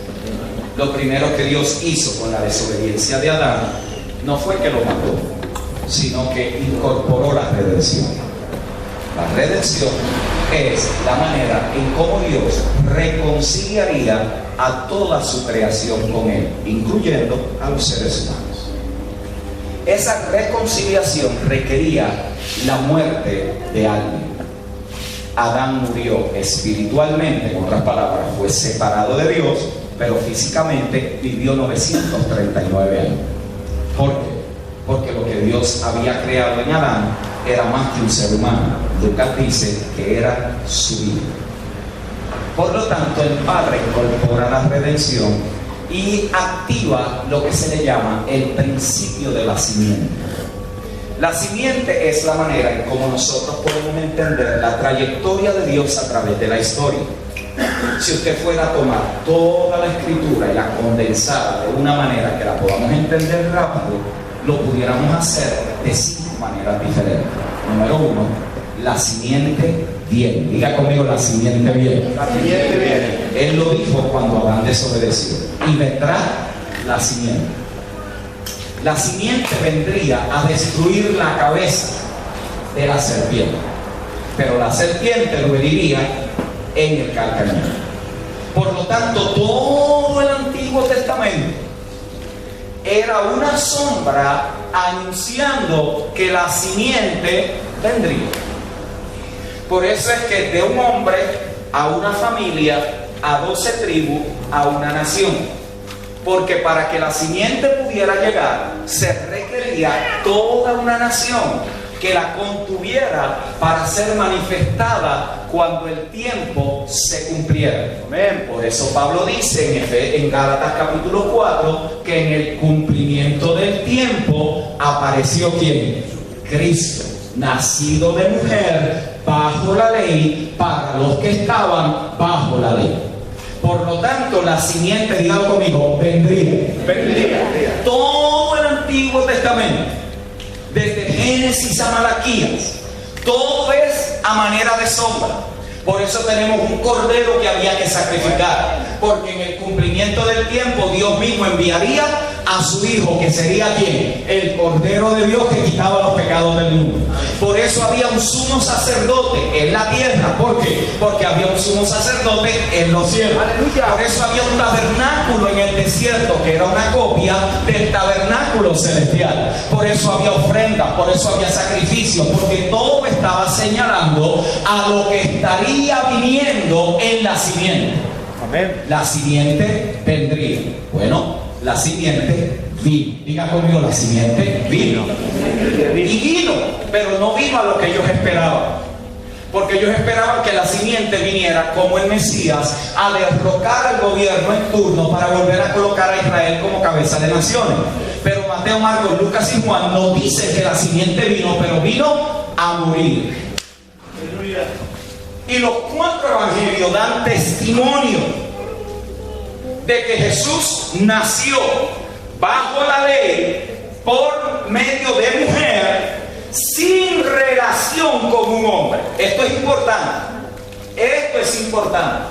Lo primero que Dios hizo con la desobediencia de Adán no fue que lo mató, sino que incorporó la redención. La redención es la manera en cómo Dios reconciliaría a toda su creación con Él, incluyendo a los seres humanos. Esa reconciliación requería la muerte de alguien. Adán murió espiritualmente, en otras palabras, fue separado de Dios, pero físicamente vivió 939 años. ¿Por qué? Porque lo que Dios había creado en Adán era más que un ser humano. Lucas dice que era su vida. Por lo tanto, el Padre incorpora la redención y activa lo que se le llama el principio de la simiente. La simiente es la manera en cómo nosotros podemos entender la trayectoria de Dios a través de la historia. Si usted fuera a tomar toda la Escritura y la condensara de una manera que la podamos entender rápido, lo pudiéramos hacer de 5 maneras diferentes. Número 1, la simiente viene. Diga conmigo, la simiente viene. La simiente viene. Él lo dijo cuando Adán desobedeció. Y vendrá la simiente. La simiente vendría a destruir la cabeza de la serpiente. Pero la serpiente lo heriría en el calcañar. Por lo tanto, todo el Antiguo Testamento era una sombra anunciando que la simiente vendría. Por eso es que de un hombre a una familia, a 12 tribus, a una nación. Porque para que la simiente pudiera llegar, se requería toda una nación que la contuviera para ser manifestada cuando el tiempo se cumpliera. Amén. Por eso Pablo dice en Gálatas capítulo 4 que en el cumplimiento del tiempo apareció ¿quién? Cristo, nacido de mujer, bajo la ley, para los que estaban bajo la ley. Por lo tanto, la simiente, dígalo conmigo, vendría. Todo el Antiguo Testamento, desde Génesis a Malaquías, todo es a manera de sombra. Por eso tenemos un cordero que había que sacrificar, porque en el cumplimiento del tiempo Dios mismo enviaría a su hijo, que sería ¿quién? El Cordero de Dios que quitaba los pecados del mundo. Por eso había un sumo sacerdote en la tierra. ¿Por qué? Porque había un sumo sacerdote en los cielos. ¡Aleluya! Por eso había un tabernáculo en el desierto, que era una copia del tabernáculo celestial. Por eso había ofrendas, por eso había sacrificios, porque todo estaba señalando a lo que estaría viniendo en la simiente. Amén. La simiente vendría. Bueno, la simiente vino. Diga conmigo, la simiente vino. Y vino, pero no vino a lo que ellos esperaban. Porque ellos esperaban que la simiente viniera como el Mesías a derrocar al gobierno en turno para volver a colocar a Israel como cabeza de naciones. Pero Mateo, Marcos, Lucas y Juan no dicen que la simiente vino, pero vino a morir. Aleluya. Y los 4 evangelios dan testimonio de que Jesús nació bajo la ley por medio de mujer, sin relación con un hombre. Esto es importante. Esto es importante.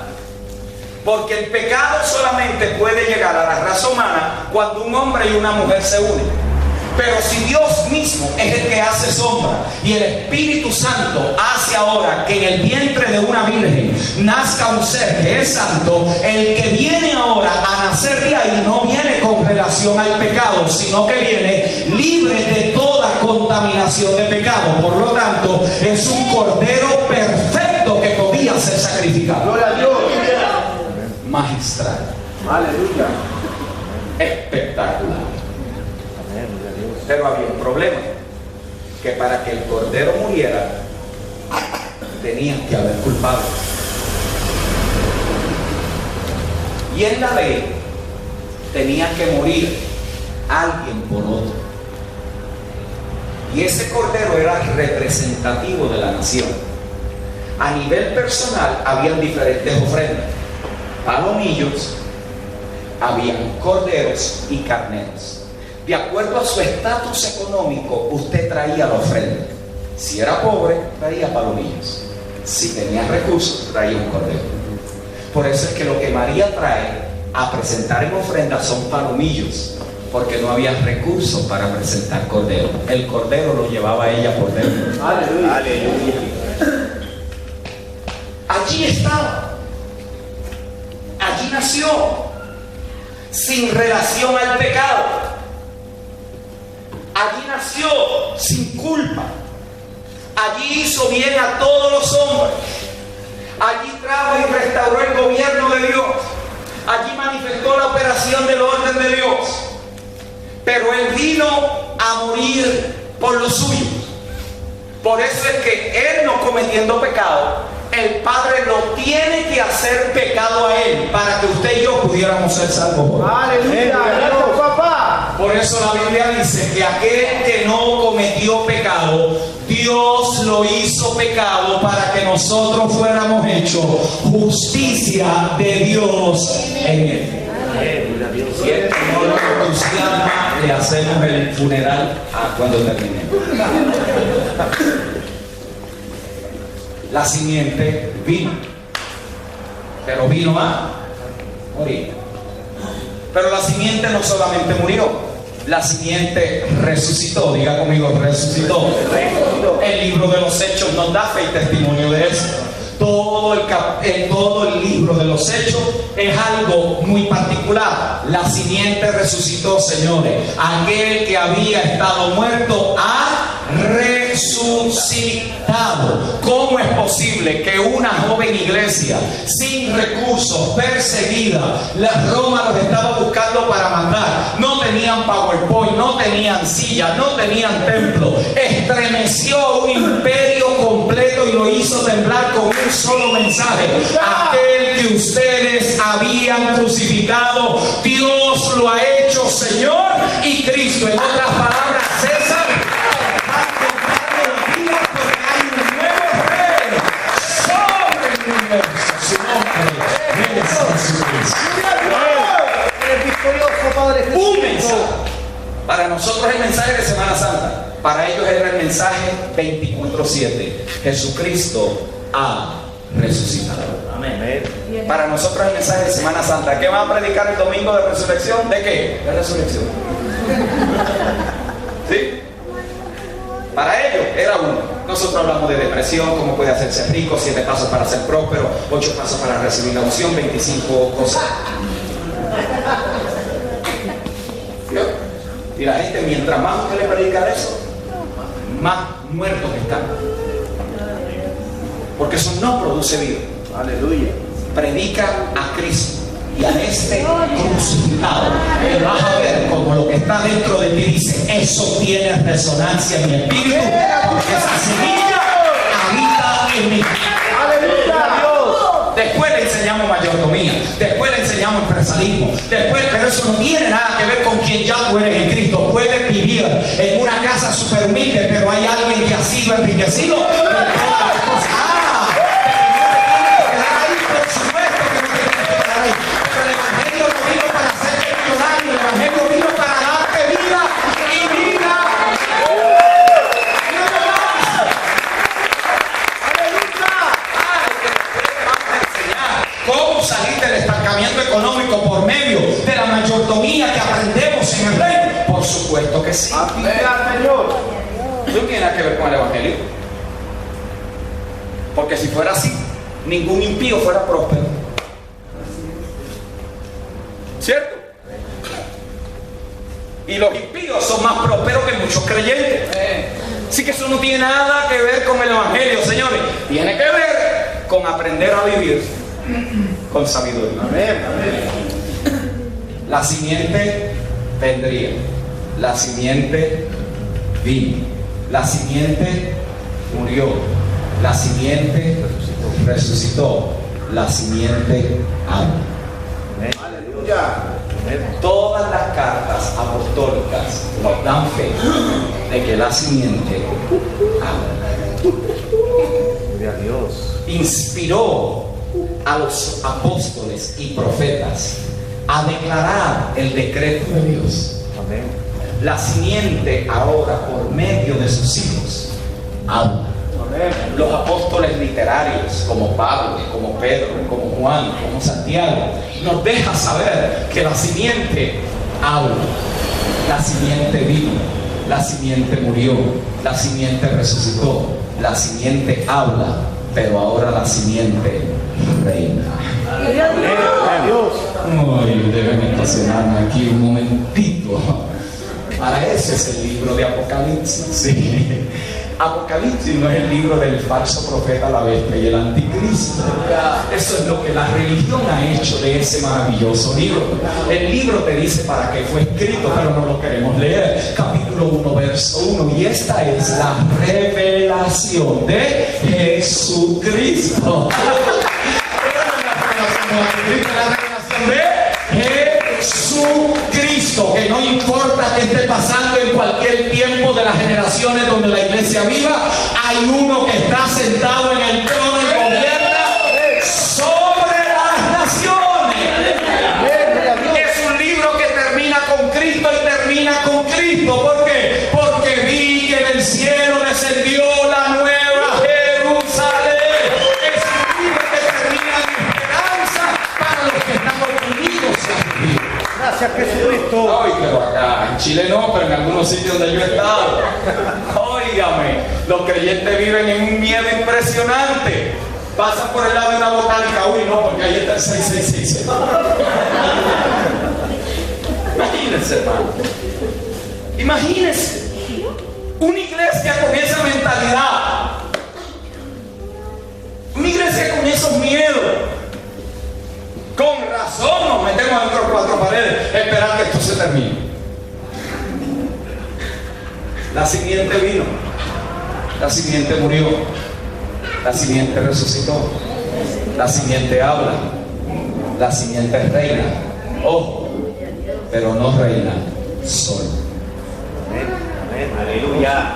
Porque el pecado solamente puede llegar a la raza humana cuando un hombre y una mujer se unen. Pero si Dios mismo es el que hace sombra y el Espíritu Santo hace ahora que en el vientre de una virgen nazca un ser que es santo, el que viene ahora a nacer de ahí no viene con relación al pecado, sino que viene libre de toda contaminación de pecado. Por lo tanto, es un cordero perfecto que podía ser sacrificado. Gloria a Dios. Mas magistral. Aleluya. Espectacular. Pero había un problema, que para que el cordero muriera tenían que haber culpables. Y en la ley tenía que morir alguien por otro. Y ese cordero era representativo de la nación. A nivel personal habían diferentes ofrendas: palomillos, habían corderos y carneros. De acuerdo a su estatus económico, usted traía la ofrenda. Si era pobre, traía palomillos. Si tenía recursos, traía un cordero. Por eso es que lo que María trae a presentar en ofrenda son palomillos, porque no había recursos para presentar cordero. El cordero lo llevaba ella por dentro. Aleluya. Aleluya. Allí estaba. Allí nació, sin relación al pecado. Allí nació sin culpa. Allí hizo bien a todos los hombres. Allí trajo y restauró el gobierno de Dios. Allí manifestó la operación del orden de Dios. Pero Él vino a morir por los suyos. Por eso es que Él, no cometiendo pecado, el Padre lo tiene que hacer pecado a Él, para que usted y yo pudiéramos ser salvos. Aleluya. Gracias, papá. Por eso la Biblia dice que aquel que no cometió pecado, Dios lo hizo pecado para que nosotros fuéramos hechos justicia de Dios en Él. Si esto no lo entusiasma, le hacemos el funeral cuando terminemos. La simiente vino, pero vino a morir. Pero la simiente no solamente murió, la simiente resucitó. Diga conmigo, resucitó. El libro de los Hechos nos da fe y testimonio de eso. Todo el libro de los Hechos es algo muy particular. La simiente resucitó, señores. Aquel que había estado muerto ha resucitado. ¿Cómo es posible que una joven iglesia sin recursos, perseguida, Roma los estaba buscando para matar, no tenían PowerPoint, no tenían silla, no tenían templo, estremeció un imperio completo y lo hizo temblar con un solo mensaje: aquel que ustedes habían crucificado, Dios lo ha hecho Señor y Cristo? En otras palabras, César, su nombre es Jesucristo. El victorioso Padre Jesús. Un mensaje. Para nosotros el mensaje de Semana Santa, para ellos era el mensaje 24/7. Jesucristo ha resucitado. Amén. Para nosotros el mensaje de Semana Santa. ¿Qué van a predicar el domingo de resurrección? ¿De qué? De resurrección. ¿Sí? Para ellos era uno. Nosotros hablamos de depresión, cómo puede hacerse rico, 7 pasos para ser próspero, 8 pasos para recibir la unción, 25 cosas. Y la gente, mientras más usted le predica eso, más muertos están. Porque eso no produce vida. Aleluya. Predica a Cristo y a este crucificado. Y vas a ver como lo que está dentro de ti dice: eso tiene resonancia en mi espíritu, porque esa semilla habita en mí. Aleluya. Dios. Después le enseñamos mayordomía, después le enseñamos empresarialismo, después, pero eso no tiene nada que ver con quien ya tú eres en Cristo. Puedes vivir en una casa súper humilde, pero hay alguien que ha sido enriquecido con todas las cosas. Económico por medio de la mayordomía que aprendemos en el reino. Por supuesto que sí. Así sea, Señor. No tiene nada que ver con el evangelio, porque si fuera así, ningún impío fuera próspero, ¿cierto? Y los impíos son más prósperos que muchos creyentes. Así que eso no tiene nada que ver con el evangelio, señores. Tiene que ver con aprender a vivir con sabiduría. Amén. La simiente vendría, la simiente vino, la simiente murió, la simiente resucitó, la simiente habla. Aleluya. Todas las cartas apostólicas nos dan fe de que la simiente habla. Gloria a Dios. Inspiró a los apóstoles y profetas a declarar el decreto de Dios. Amén. La simiente ahora, por medio de sus hijos, habla. Los apóstoles literarios, como Pablo, como Pedro, como Juan, como Santiago, nos deja saber que la simiente habla. La simiente vino, la simiente murió, la simiente resucitó, la simiente habla, pero ahora la simiente reina. Gloria a Dios. Ay, deben estacionarme aquí un momentito. Para eso es el libro de Apocalipsis. Sí. Apocalipsis no es el libro del falso profeta, la bestia y el anticristo. Eso es lo que la religión ha hecho de ese maravilloso libro. El libro te dice para qué fue escrito, pero no lo queremos leer. Capítulo 1, verso 1. Y esta es la revelación de Jesucristo. La revelación de Jesucristo, que no importa que esté pasando en cualquier tiempo de las generaciones donde la iglesia viva, hay uno que está sentado en el trono y gobierna sobre las naciones. Es un libro que termina con Cristo y termina con Cristo. ¿Por qué? Porque vi que del cielo descendió la nueva Jerusalén. Es un libro que termina en esperanza para los que están oprimidos a vivir. Gracias, Jesucristo. Ay, pero acá, en Chile no, pero en algunos sitios donde yo he estado. Óigame, los creyentes viven en un miedo impresionante. Pasan por el lado de una botánica, uy, no, porque ahí está el 666. Imagínense, hermano. Imagínense una iglesia con esa mentalidad. Una iglesia con esos miedos. Con razón nos metemos dentro de cuatro paredes, esperar que esto se termine. La simiente vino, la simiente murió, la simiente resucitó, la simiente habla, la simiente reina. Ojo, pero no reina solo. Amén. Amén. Aleluya.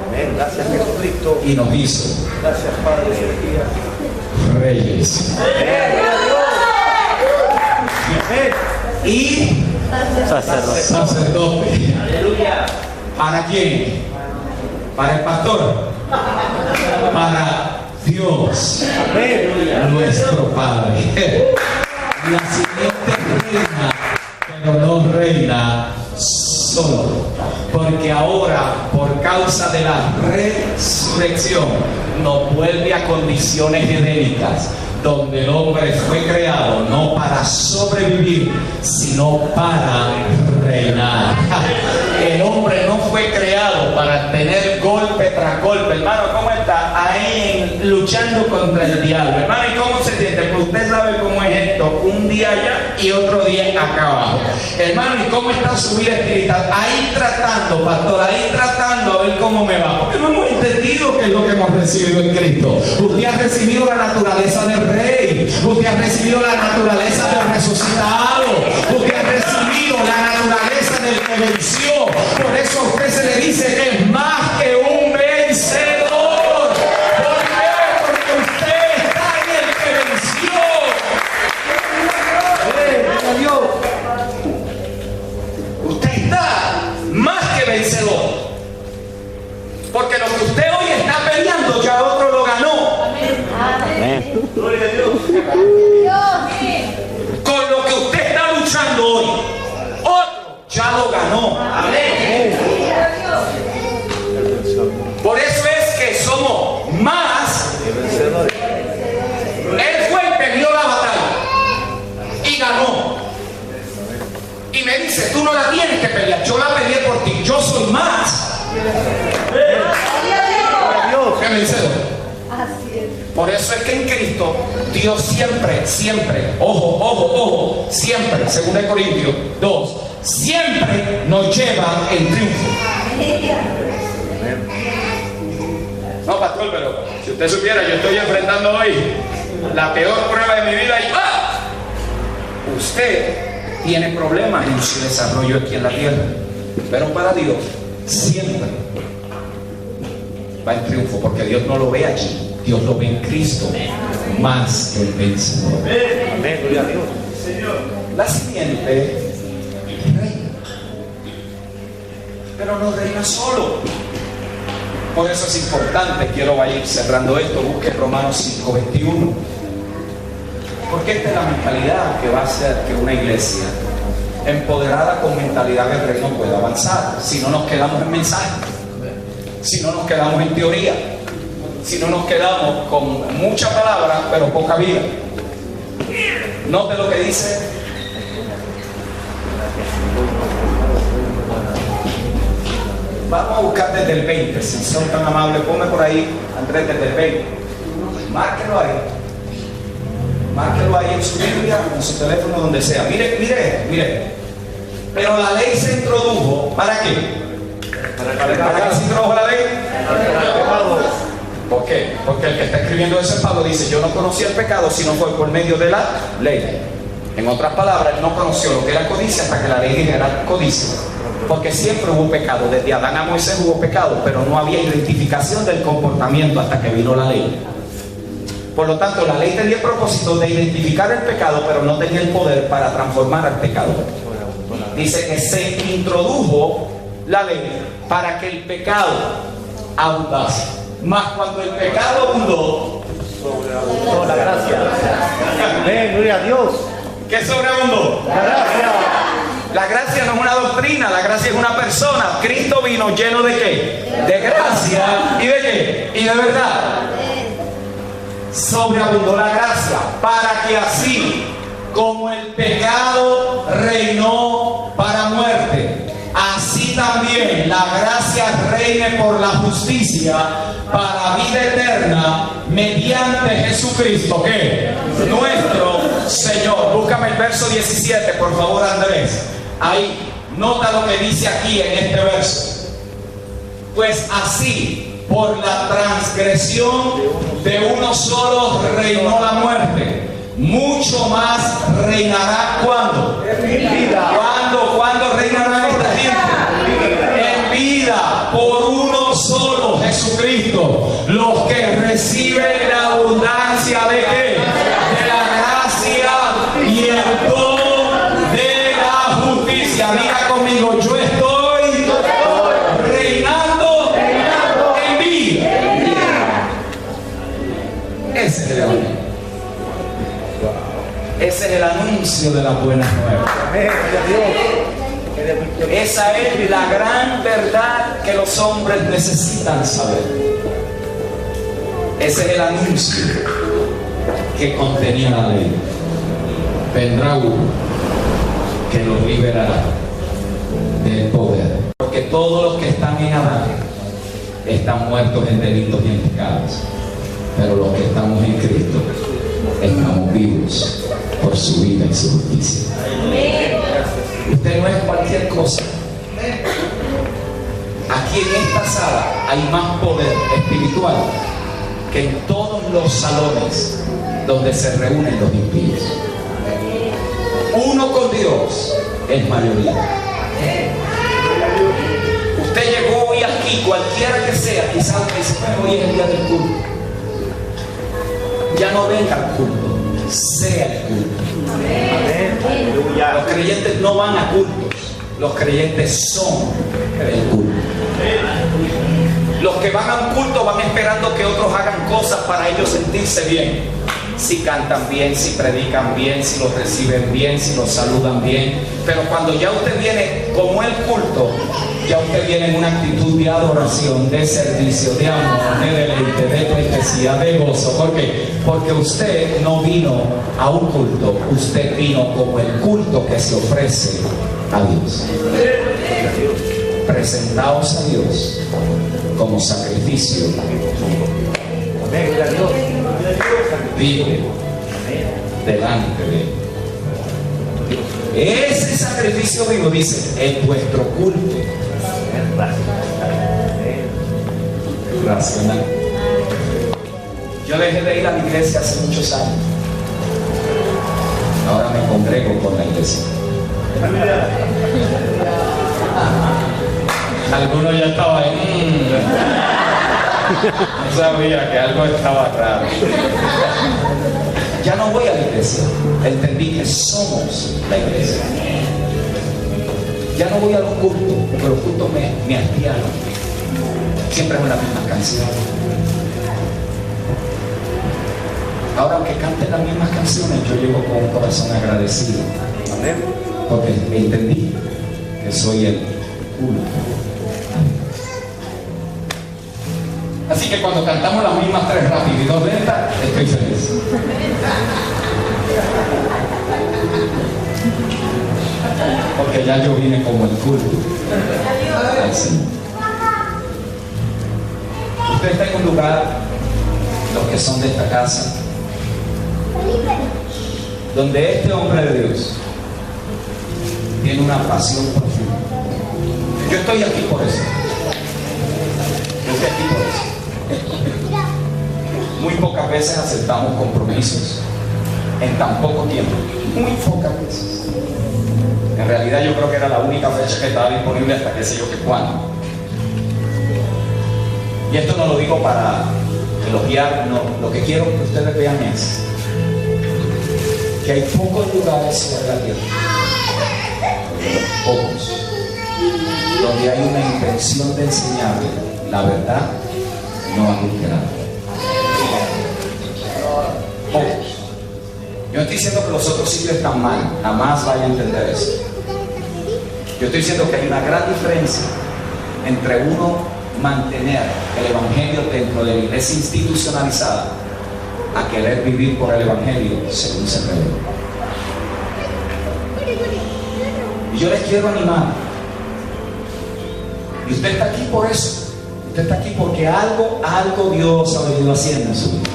Amén. Gracias, Jesucristo. Y nos hizo Gracias, Padre. reyes Amén. y sacerdotes. Aleluya. ¿Para quién? ¿Para el pastor? Para Dios, Amén. nuestro Padre. La simiente reina, pero no reina solo, porque ahora, por causa de la resurrección, nos vuelve a condiciones edénicas, donde el hombre fue creado no para sobrevivir, sino para reinar. El hombre no fue creado para tener golpe tras golpe. Hermano, ¿cómo está? Ahí luchando contra el diablo. Hermano, ¿y cómo se siente? Pues usted sabe cómo es esto. Un día allá y otro día acá abajo. Hermano, ¿y cómo está su vida espiritual? Ahí tratando, pastor, ahí tratando a ver cómo me va. Porque no hemos entendido qué es lo que hemos recibido en Cristo. Usted ha recibido la naturaleza del Rey. Usted ha recibido la naturaleza del resucitado. Usted ha recibido la naturaleza del que venció. Por eso a usted se le dice que es más que un vencedor. ¿Por qué? Porque usted está en el que venció. Gloria a Dios. Usted está más que vencedor. Porque lo que usted hoy está peleando ya otro lo ganó. Gloria a Dios. Con lo que usted está luchando hoy, otro ya lo ganó. Amén. Por eso es que somos más. Vencedores. Él fue el que dio la batalla y ganó. Y me dice, tú no la tienes que pelear, yo la peleé por ti, yo soy más. Gloria a Dios. ¿Qué me dice? Por eso es que en Cristo Dios siempre, ojo, siempre, según de Corintios 2, siempre nos lleva en triunfo. No, pastor, pero si usted supiera, yo estoy enfrentando hoy la peor prueba de mi vida y usted tiene problemas en su desarrollo aquí en la tierra, pero para Dios siempre va en triunfo, porque Dios no lo ve allí. Dios lo ve en Cristo, más que el vencedor. Amén, gloria a Dios. La siguiente reina, pero no reina solo. Por eso es importante, quiero ir cerrando esto, busque Romanos 5:21. Porque esta es la mentalidad que va a hacer que una iglesia empoderada con mentalidad del reino pueda avanzar. Si no nos quedamos en mensaje, si no nos quedamos en teoría, si no nos quedamos con mucha palabra pero poca vida. Note lo que dice. Vamos a buscar desde el 20, si son tan amables, ponme por ahí, Andrés, desde el 20. Márquelo ahí. Márquelo ahí en su Biblia, en su teléfono, donde sea. Mire. Pero la ley se introdujo, ¿para qué? ¿Para qué se introdujo la ley? ¿Por qué? Porque el que está escribiendo ese Pablo dice, yo no conocía el pecado sino fue por medio de la ley. En otras palabras, él no conoció lo que era codicia hasta que la ley dijera codicia. Porque siempre hubo pecado, desde Adán a Moisés hubo pecado, pero no había identificación del comportamiento hasta que vino la ley. Por lo tanto, la ley tenía el propósito de identificar el pecado, pero no tenía el poder para transformar al pecado. Dice que se introdujo la ley para que el pecado abundase. Mas cuando el pecado abundó, Sobreabundó la gracia. Amén, gloria a Dios. ¿qué sobreabundó? La gracia. La gracia no es una doctrina, la gracia es una persona. Cristo vino lleno de ¿qué? De gracia y de ¿qué? Y de verdad. Sobreabundó la gracia para que así como el pecado reinó para muerte, así también la gracia reine por la justicia para vida eterna mediante Jesucristo, que nuestro Señor. Búscame el verso 17, por favor, Andrés. Ahí, nota lo que dice aquí en este verso. Pues así, por la transgresión de uno solo reinó la muerte, mucho más reinará ¿cuándo? En vida. ¿Cuándo reinará esta gente? En vida, por uno solo, Jesucristo. Los que reciben la abundancia de ¿qué? De la gracia y el don de la justicia. Diga conmigo, yo estoy reinando en vida. Ese es el evangelio. Ese es el anuncio de las buenas nuevas. Amén, gloria a Dios. Esa es la gran verdad que los hombres necesitan saber. Ese es el anuncio que contenía la ley. Vendrá uno que nos liberará del poder. Porque todos los que están en Adán están muertos en delitos y en pecados. Pero los que estamos en Cristo estamos vivos por su vida y su justicia. Usted no es cualquier cosa. Aquí en esta sala hay más poder espiritual que en todos los salones donde se reúnen los impíos. Uno con Dios es mayoría. Usted llegó hoy aquí, cualquiera que sea, quizás usted dice, hoy es el día del culto. Ya no venga al culto, sea el culto. Amén, aleluya. Los creyentes no van a cultos, los creyentes son el culto. Los que van a un culto van esperando que otros hagan cosas para ellos sentirse bien. Si cantan bien, si predican bien, si los reciben bien, si los saludan bien. Pero cuando ya usted viene como el culto, ya usted viene en una actitud de adoración, de servicio, de amor, de deleite, de pleitesía, de gozo. ¿Por qué? Porque usted no vino a un culto, usted vino como el culto que se ofrece a Dios. Presentaos a Dios como sacrificio. Amén, gloria a Dios. vive delante de él. Ese sacrificio vivo, dice, es vuestro culto racional. Yo dejé de ir a la iglesia hace muchos años. Ahora me congrego con la iglesia. Algunos ya estaban ahí. No sabía que algo estaba raro. Ya no voy a la iglesia. Entendí que somos la iglesia. Ya no voy a los cultos, porque los cultos me hastiaron. Siempre es la misma canción. Ahora, aunque canten las mismas canciones, yo llego con un corazón agradecido. Porque entendí que soy el culto. Así que cuando cantamos las mismas 3 rápidas y 2 lentas, estoy feliz. Porque ya yo vine como el culto. Así. Usted está en un lugar, los que son de esta casa, donde este hombre de Dios tiene una pasión profunda. Yo estoy aquí por eso. Yo estoy aquí por eso. Muy pocas veces aceptamos compromisos en tan poco tiempo. Muy pocas veces. En realidad yo creo que era la única fecha que estaba disponible hasta qué sé yo que cuándo. Y esto no lo digo para elogiar, no. Lo que quiero que ustedes vean es que hay pocos lugares sobre la tierra, pocos, donde hay una intención de enseñarle la verdad no adulterada. Pocos. Yo no estoy diciendo que los otros sitios están mal, jamás vaya a entender eso. Yo estoy diciendo que hay una gran diferencia entre uno mantener el evangelio dentro de la iglesia institucionalizada a querer vivir por el evangelio según se reveló. Y yo les quiero animar. Y usted está aquí por eso. Usted está aquí porque algo Dios ha venido haciendo en su vida.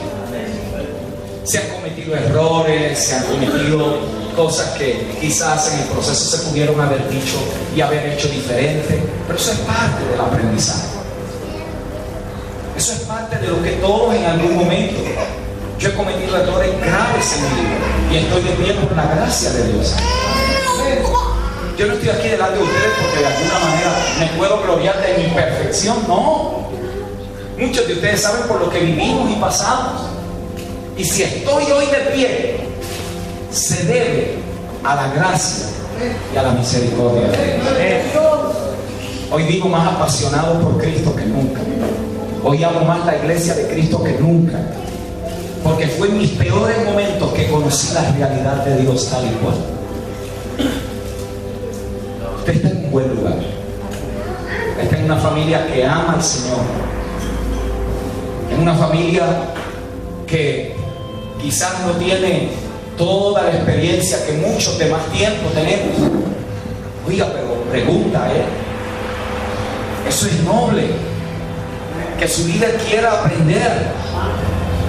Se han cometido errores, se han cometido cosas que quizás en el proceso se pudieron haber dicho y haber hecho diferente, pero eso es parte del aprendizaje. Eso es parte de lo que todos en algún momento. Yo he cometido errores graves en mi vida y estoy de pie por la gracia de Dios. Yo no estoy aquí delante de ustedes porque de alguna manera me puedo gloriar de mi perfección, no. Muchos de ustedes saben por lo que vivimos y pasamos. Y si estoy hoy de pie, se debe a la gracia y a la misericordia de Dios. Hoy vivo más apasionado por Cristo que nunca. Hoy amo más la iglesia de Cristo que nunca. Porque fue en mis peores momentos que conocí la realidad de Dios tal y cual. Usted está en un buen lugar. Está en una familia que ama al Señor. En una familia que quizás no tiene toda la experiencia que muchos de más tiempo tenemos. Oiga, pero pregunta, eso es noble. Que su líder quiera aprender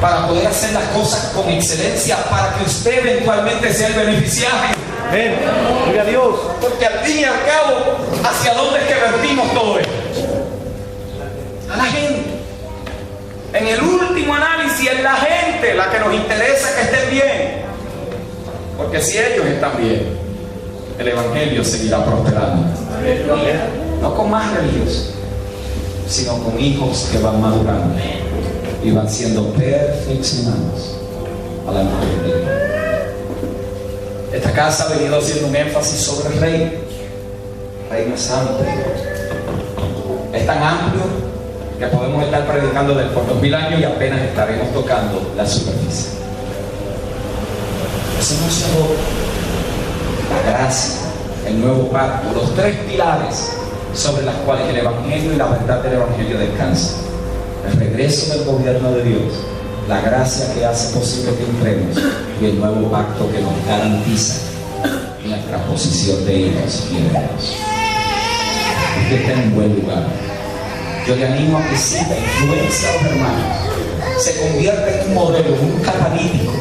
para poder hacer las cosas con excelencia, para que usted eventualmente sea el beneficiario. Amén. Gloria a Dios. Porque al fin y al cabo, ¿hacia dónde es que vertimos todo esto? A la gente. En el último análisis es la gente la que nos interesa que estén bien. Porque si ellos están bien, el evangelio seguirá prosperando. No con más religiosos, sino con hijos que van madurando y van siendo perfeccionados a la imagen de Dios. Esta casa ha venido haciendo un énfasis sobre el reino. El reino es amplio. Es tan amplio que podemos estar predicando por 2000 años y apenas estaremos tocando la superficie. Eso no se agota. La gracia, el nuevo pacto, los 3 pilares sobre los cuales el evangelio y la verdad del evangelio descansan. El regreso del gobierno de Dios, la gracia que hace posible que entremos y el nuevo pacto que nos garantiza nuestra posición de hijos y herederos. Usted está en un buen lugar. Yo le animo a que siga, influencia a los hermanos se convierte en un modelo, en un catalítico,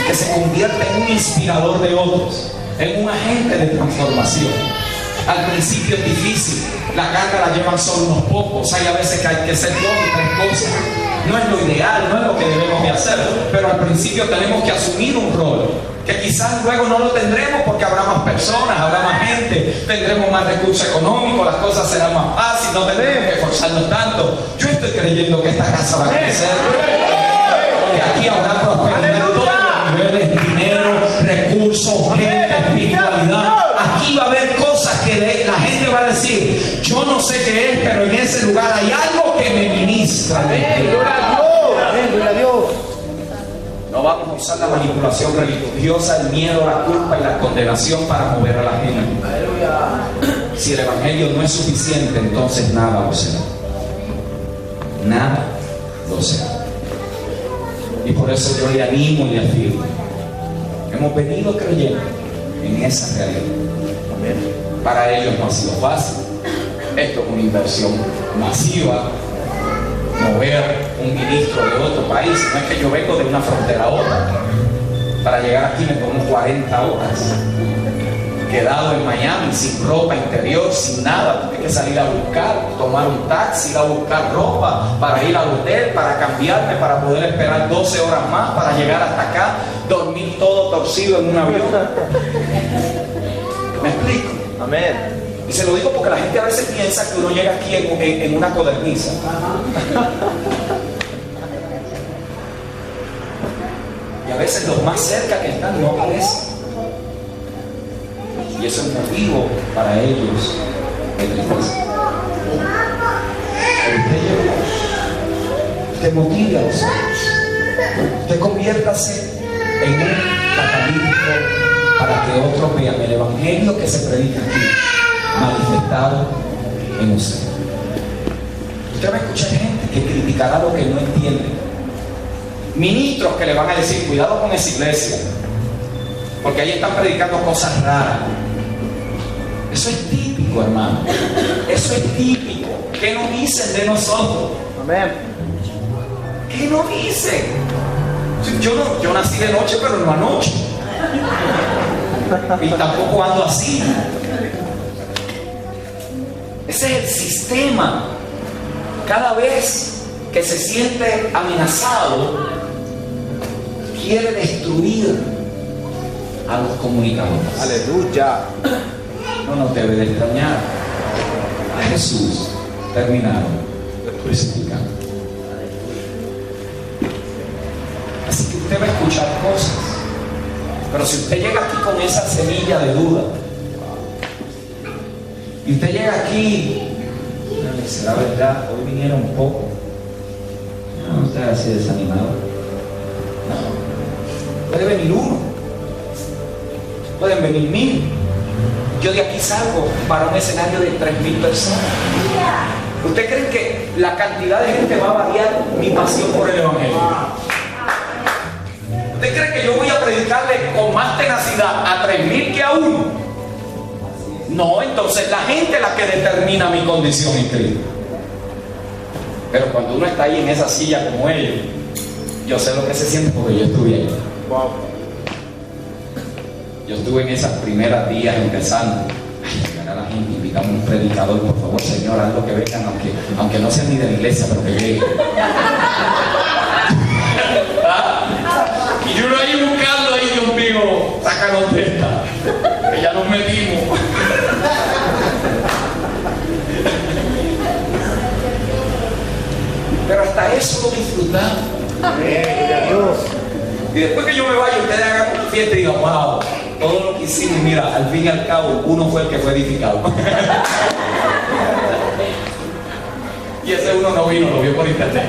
que se convierte en un inspirador de otros, en un agente de transformación. Al principio es difícil, la carga la llevan solo unos pocos, hay a veces que hay que hacer 2 o 3 cosas. No es lo ideal, no es lo que debemos de hacer, pero al principio tenemos que asumir un rol, que quizás luego no lo tendremos porque habrá más personas, habrá más gente, tendremos más recursos económicos, las cosas serán más fáciles, no tendremos que esforzarnos tanto. Yo estoy creyendo que esta casa va a crecer, que aquí habrá prosperidad en todos los niveles, dinero, recursos, gente, espiritualidad. Aquí va a haber cosas que la gente va a decir, yo no sé qué es, pero en ese lugar hay algo que me ministra. Gloria a Dios. No vamos a usar la manipulación religiosa, el miedo, la culpa y la condenación para mover a la gente. Si el evangelio no es suficiente, entonces nada lo será. Nada lo será. Y por eso yo le animo y le afirmo. Hemos venido creyendo en esa realidad. Para ellos no ha sido fácil. Esto es una inversión masiva. Mover un ministro de otro país, no es que yo vengo de una frontera a otra. Para llegar aquí me tomo 40 horas. Quedado en Miami, sin ropa interior, sin nada. Tuve que salir a buscar, tomar un taxi, ir a buscar ropa para ir al hotel, para cambiarme, para poder esperar 12 horas más para llegar hasta acá, dormir todo torcido en un avión. ¿Me explico? Amén. Y se lo digo porque la gente a veces piensa que uno llega aquí en una codorniza. Y a veces los más cerca que están no aparecen. Y eso es motivo para ellos de tristeza. Pero usted llega, usted motive a los otros. Usted conviértase en un catalítico para que otros vean el evangelio que se predica aquí manifestado en usted. Usted va a escuchar gente que criticará lo que no entiende. Ministros que le van a decir, cuidado con esa iglesia, porque ahí están predicando cosas raras. Eso es típico, hermano. Eso es típico. ¿Qué nos dicen de nosotros? Amén. ¿Qué nos dicen? Yo nací de noche, pero no anoche. Y tampoco ando así. Ese es el sistema. Cada vez que se siente amenazado, quiere destruir a los comunicadores. Aleluya. No nos debe de extrañar. A Jesús terminaron crucificando. Así que usted va a escuchar cosas. Pero si usted llega aquí con esa semilla de duda, y usted llega aquí, ¿será verdad? Hoy vinieron un poco. No, usted es así desanimado. No. Puede venir uno. Pueden venir 1000. Yo de aquí salgo para un escenario de 3000 personas. ¿Usted cree que la cantidad de gente va a variar mi pasión por el evangelio? ¿Usted cree que yo voy a predicarle con más tenacidad a 3000 que a uno? No, entonces la gente es la que determina mi condición en Cristo. Pero cuando uno está ahí en esa silla como ellos, yo sé lo que se siente porque yo estuve ahí. Wow. Yo estuve en esas primeras días empezando. Llegar a la gente, invitamos a un predicador, por favor, Señor, haz lo que vengan, aunque no sean ni de la iglesia, pero que lleguen. Y yo lo ahí buscando ahí, Dios mío, sácanos de esta, que ya nos metimos. Pero hasta eso lo disfrutamos. Dios. Y después que yo me vaya, ustedes hagan una fiesta y digan, wow, todo lo que hicimos, mira, al fin y al cabo, uno fue el que fue edificado. Y ese uno no vino, lo vio por internet.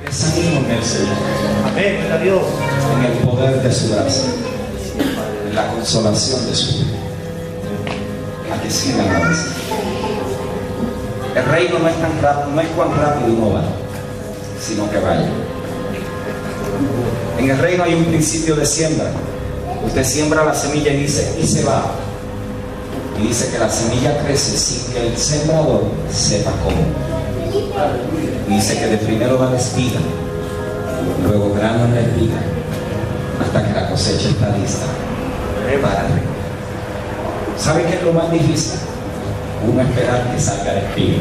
Desanimo en el Señor. Amén. Gloria a Dios. En el poder de su gracia, en la consolación de su vida, a que sigan avanzando. El reino no es tan rápido, no es cuán rápido uno va, sino que vaya. En el reino hay un principio de siembra Usted siembra la semilla y dice, y se va. Y dice que la semilla crece sin que el sembrador sepa cómo. Y dice que de primero da la espiga, luego grano en la espiga, hasta que la cosecha está lista para arriba. ¿Sabe qué es lo más difícil? Uno esperar que salga la espiga.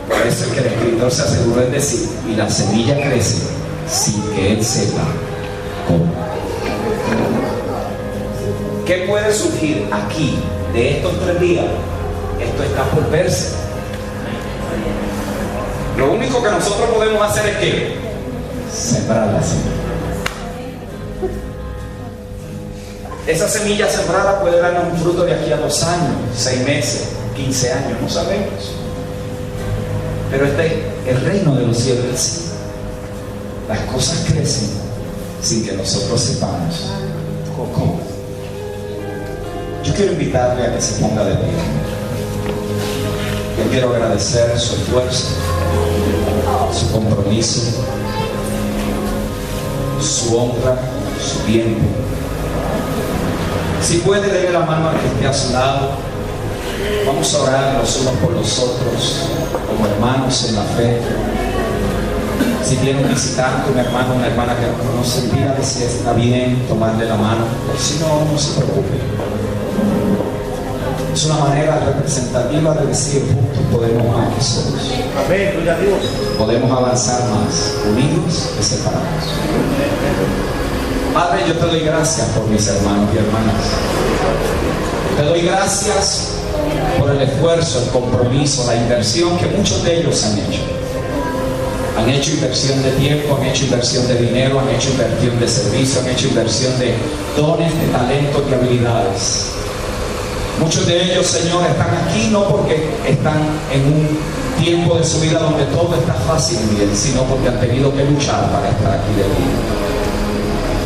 Por eso es que el escritor se aseguró en decir, y la semilla crece sin que él sepa cómo. ¿Qué puede surgir aquí de estos 3 días? Esto está por verse. Lo único que nosotros podemos hacer es que sembrar la semilla. Esa semilla sembrada puede darnos un fruto de aquí a 2 años, 6 meses, 15 años, no sabemos. Pero este es el reino de los cielos del cielo. Las cosas crecen sin que nosotros sepamos cómo. Yo quiero invitarle a que se ponga de pie. Yo quiero agradecer su esfuerzo, su compromiso, su honra, su tiempo. Si puede, déle la mano al que esté a su lado. Vamos a orar los unos por los otros, como hermanos en la fe. Si tiene un visitante, un hermano, una hermana que no conoce, dígale si está bien tomarle la mano. O si no, no se preocupe. Es una manera representativa de decir, juntos podemos más que solos. Amén, gloria a Dios. Podemos avanzar más unidos que separados. Padre, yo te doy gracias por mis hermanos y hermanas. Te doy gracias por el esfuerzo, el compromiso, la inversión que muchos de ellos han hecho. Han hecho inversión de tiempo, han hecho inversión de dinero, han hecho inversión de servicio, han hecho inversión de dones, de talentos y habilidades. Muchos de ellos, Señor, están aquí no porque están en un tiempo de su vida donde todo está fácil y bien, sino porque han tenido que luchar para estar aquí de ti.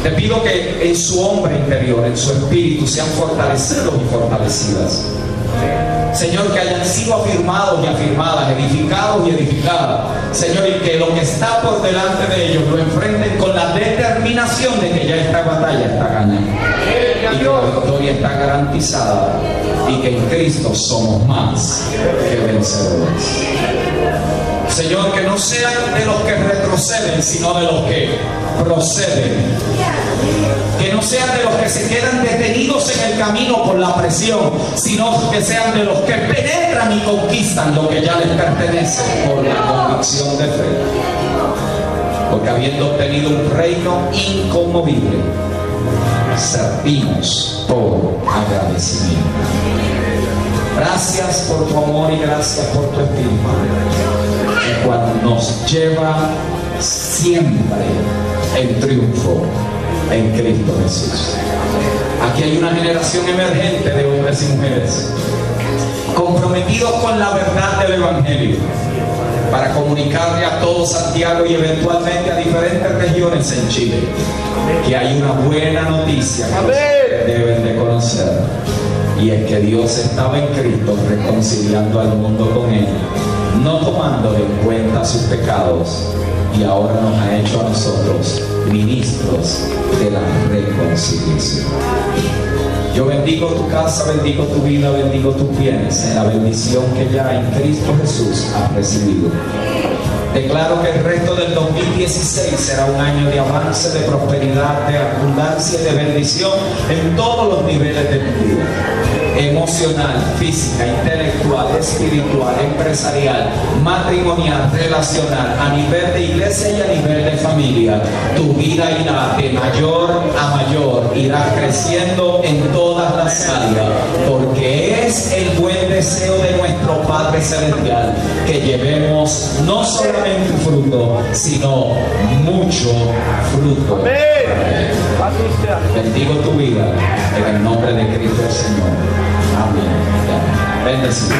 Te pido que en su hombre interior, en su espíritu, sean fortalecidos y fortalecidas. Señor, que hayan sido afirmados y afirmadas, edificados y edificadas. Señor, y que lo que está por delante de ellos lo enfrenten con la determinación de que ya esta batalla está ganada. Y que la victoria está garantizada. Y que en Cristo somos más que vencedores. Señor, que no sean de los que retroceden, sino de los que proceden. Que no sean de los que se quedan detenidos en el camino por la presión, sino que sean de los que penetran y conquistan lo que ya les pertenece por la convicción de fe. Porque habiendo obtenido un reino inconmovible, servimos por agradecimiento. Gracias por tu amor y gracias por tu espíritu, el cual nos lleva siempre en triunfo en Cristo Jesús. Aquí hay una generación emergente de hombres y mujeres comprometidos con la verdad del Evangelio para comunicarle a todo Santiago y eventualmente a diferentes regiones en Chile que hay una buena noticia que ustedes deben de conocer, y es que Dios estaba en Cristo reconciliando al mundo con Él, no tomándole en cuenta sus pecados, y ahora nos ha hecho a nosotros ministros de la reconciliación. Yo bendigo tu casa, bendigo tu vida, bendigo tus bienes en la bendición que ya en Cristo Jesús has recibido. Declaro que el resto del 2016 será un año de avance, de prosperidad, de abundancia y de bendición en todos los niveles de tu vida. Emocional, física, intelectual, espiritual, empresarial, matrimonial, relacional, a nivel de iglesia y a nivel de familia. Tu vida irá de mayor a mayor, irá creciendo en todas las áreas, porque es el buen deseo de nuestro Padre Celestial que llevemos no solamente fruto, sino mucho fruto. Bendigo tu vida en el nombre de Cristo el Señor. Amén. Bendecido.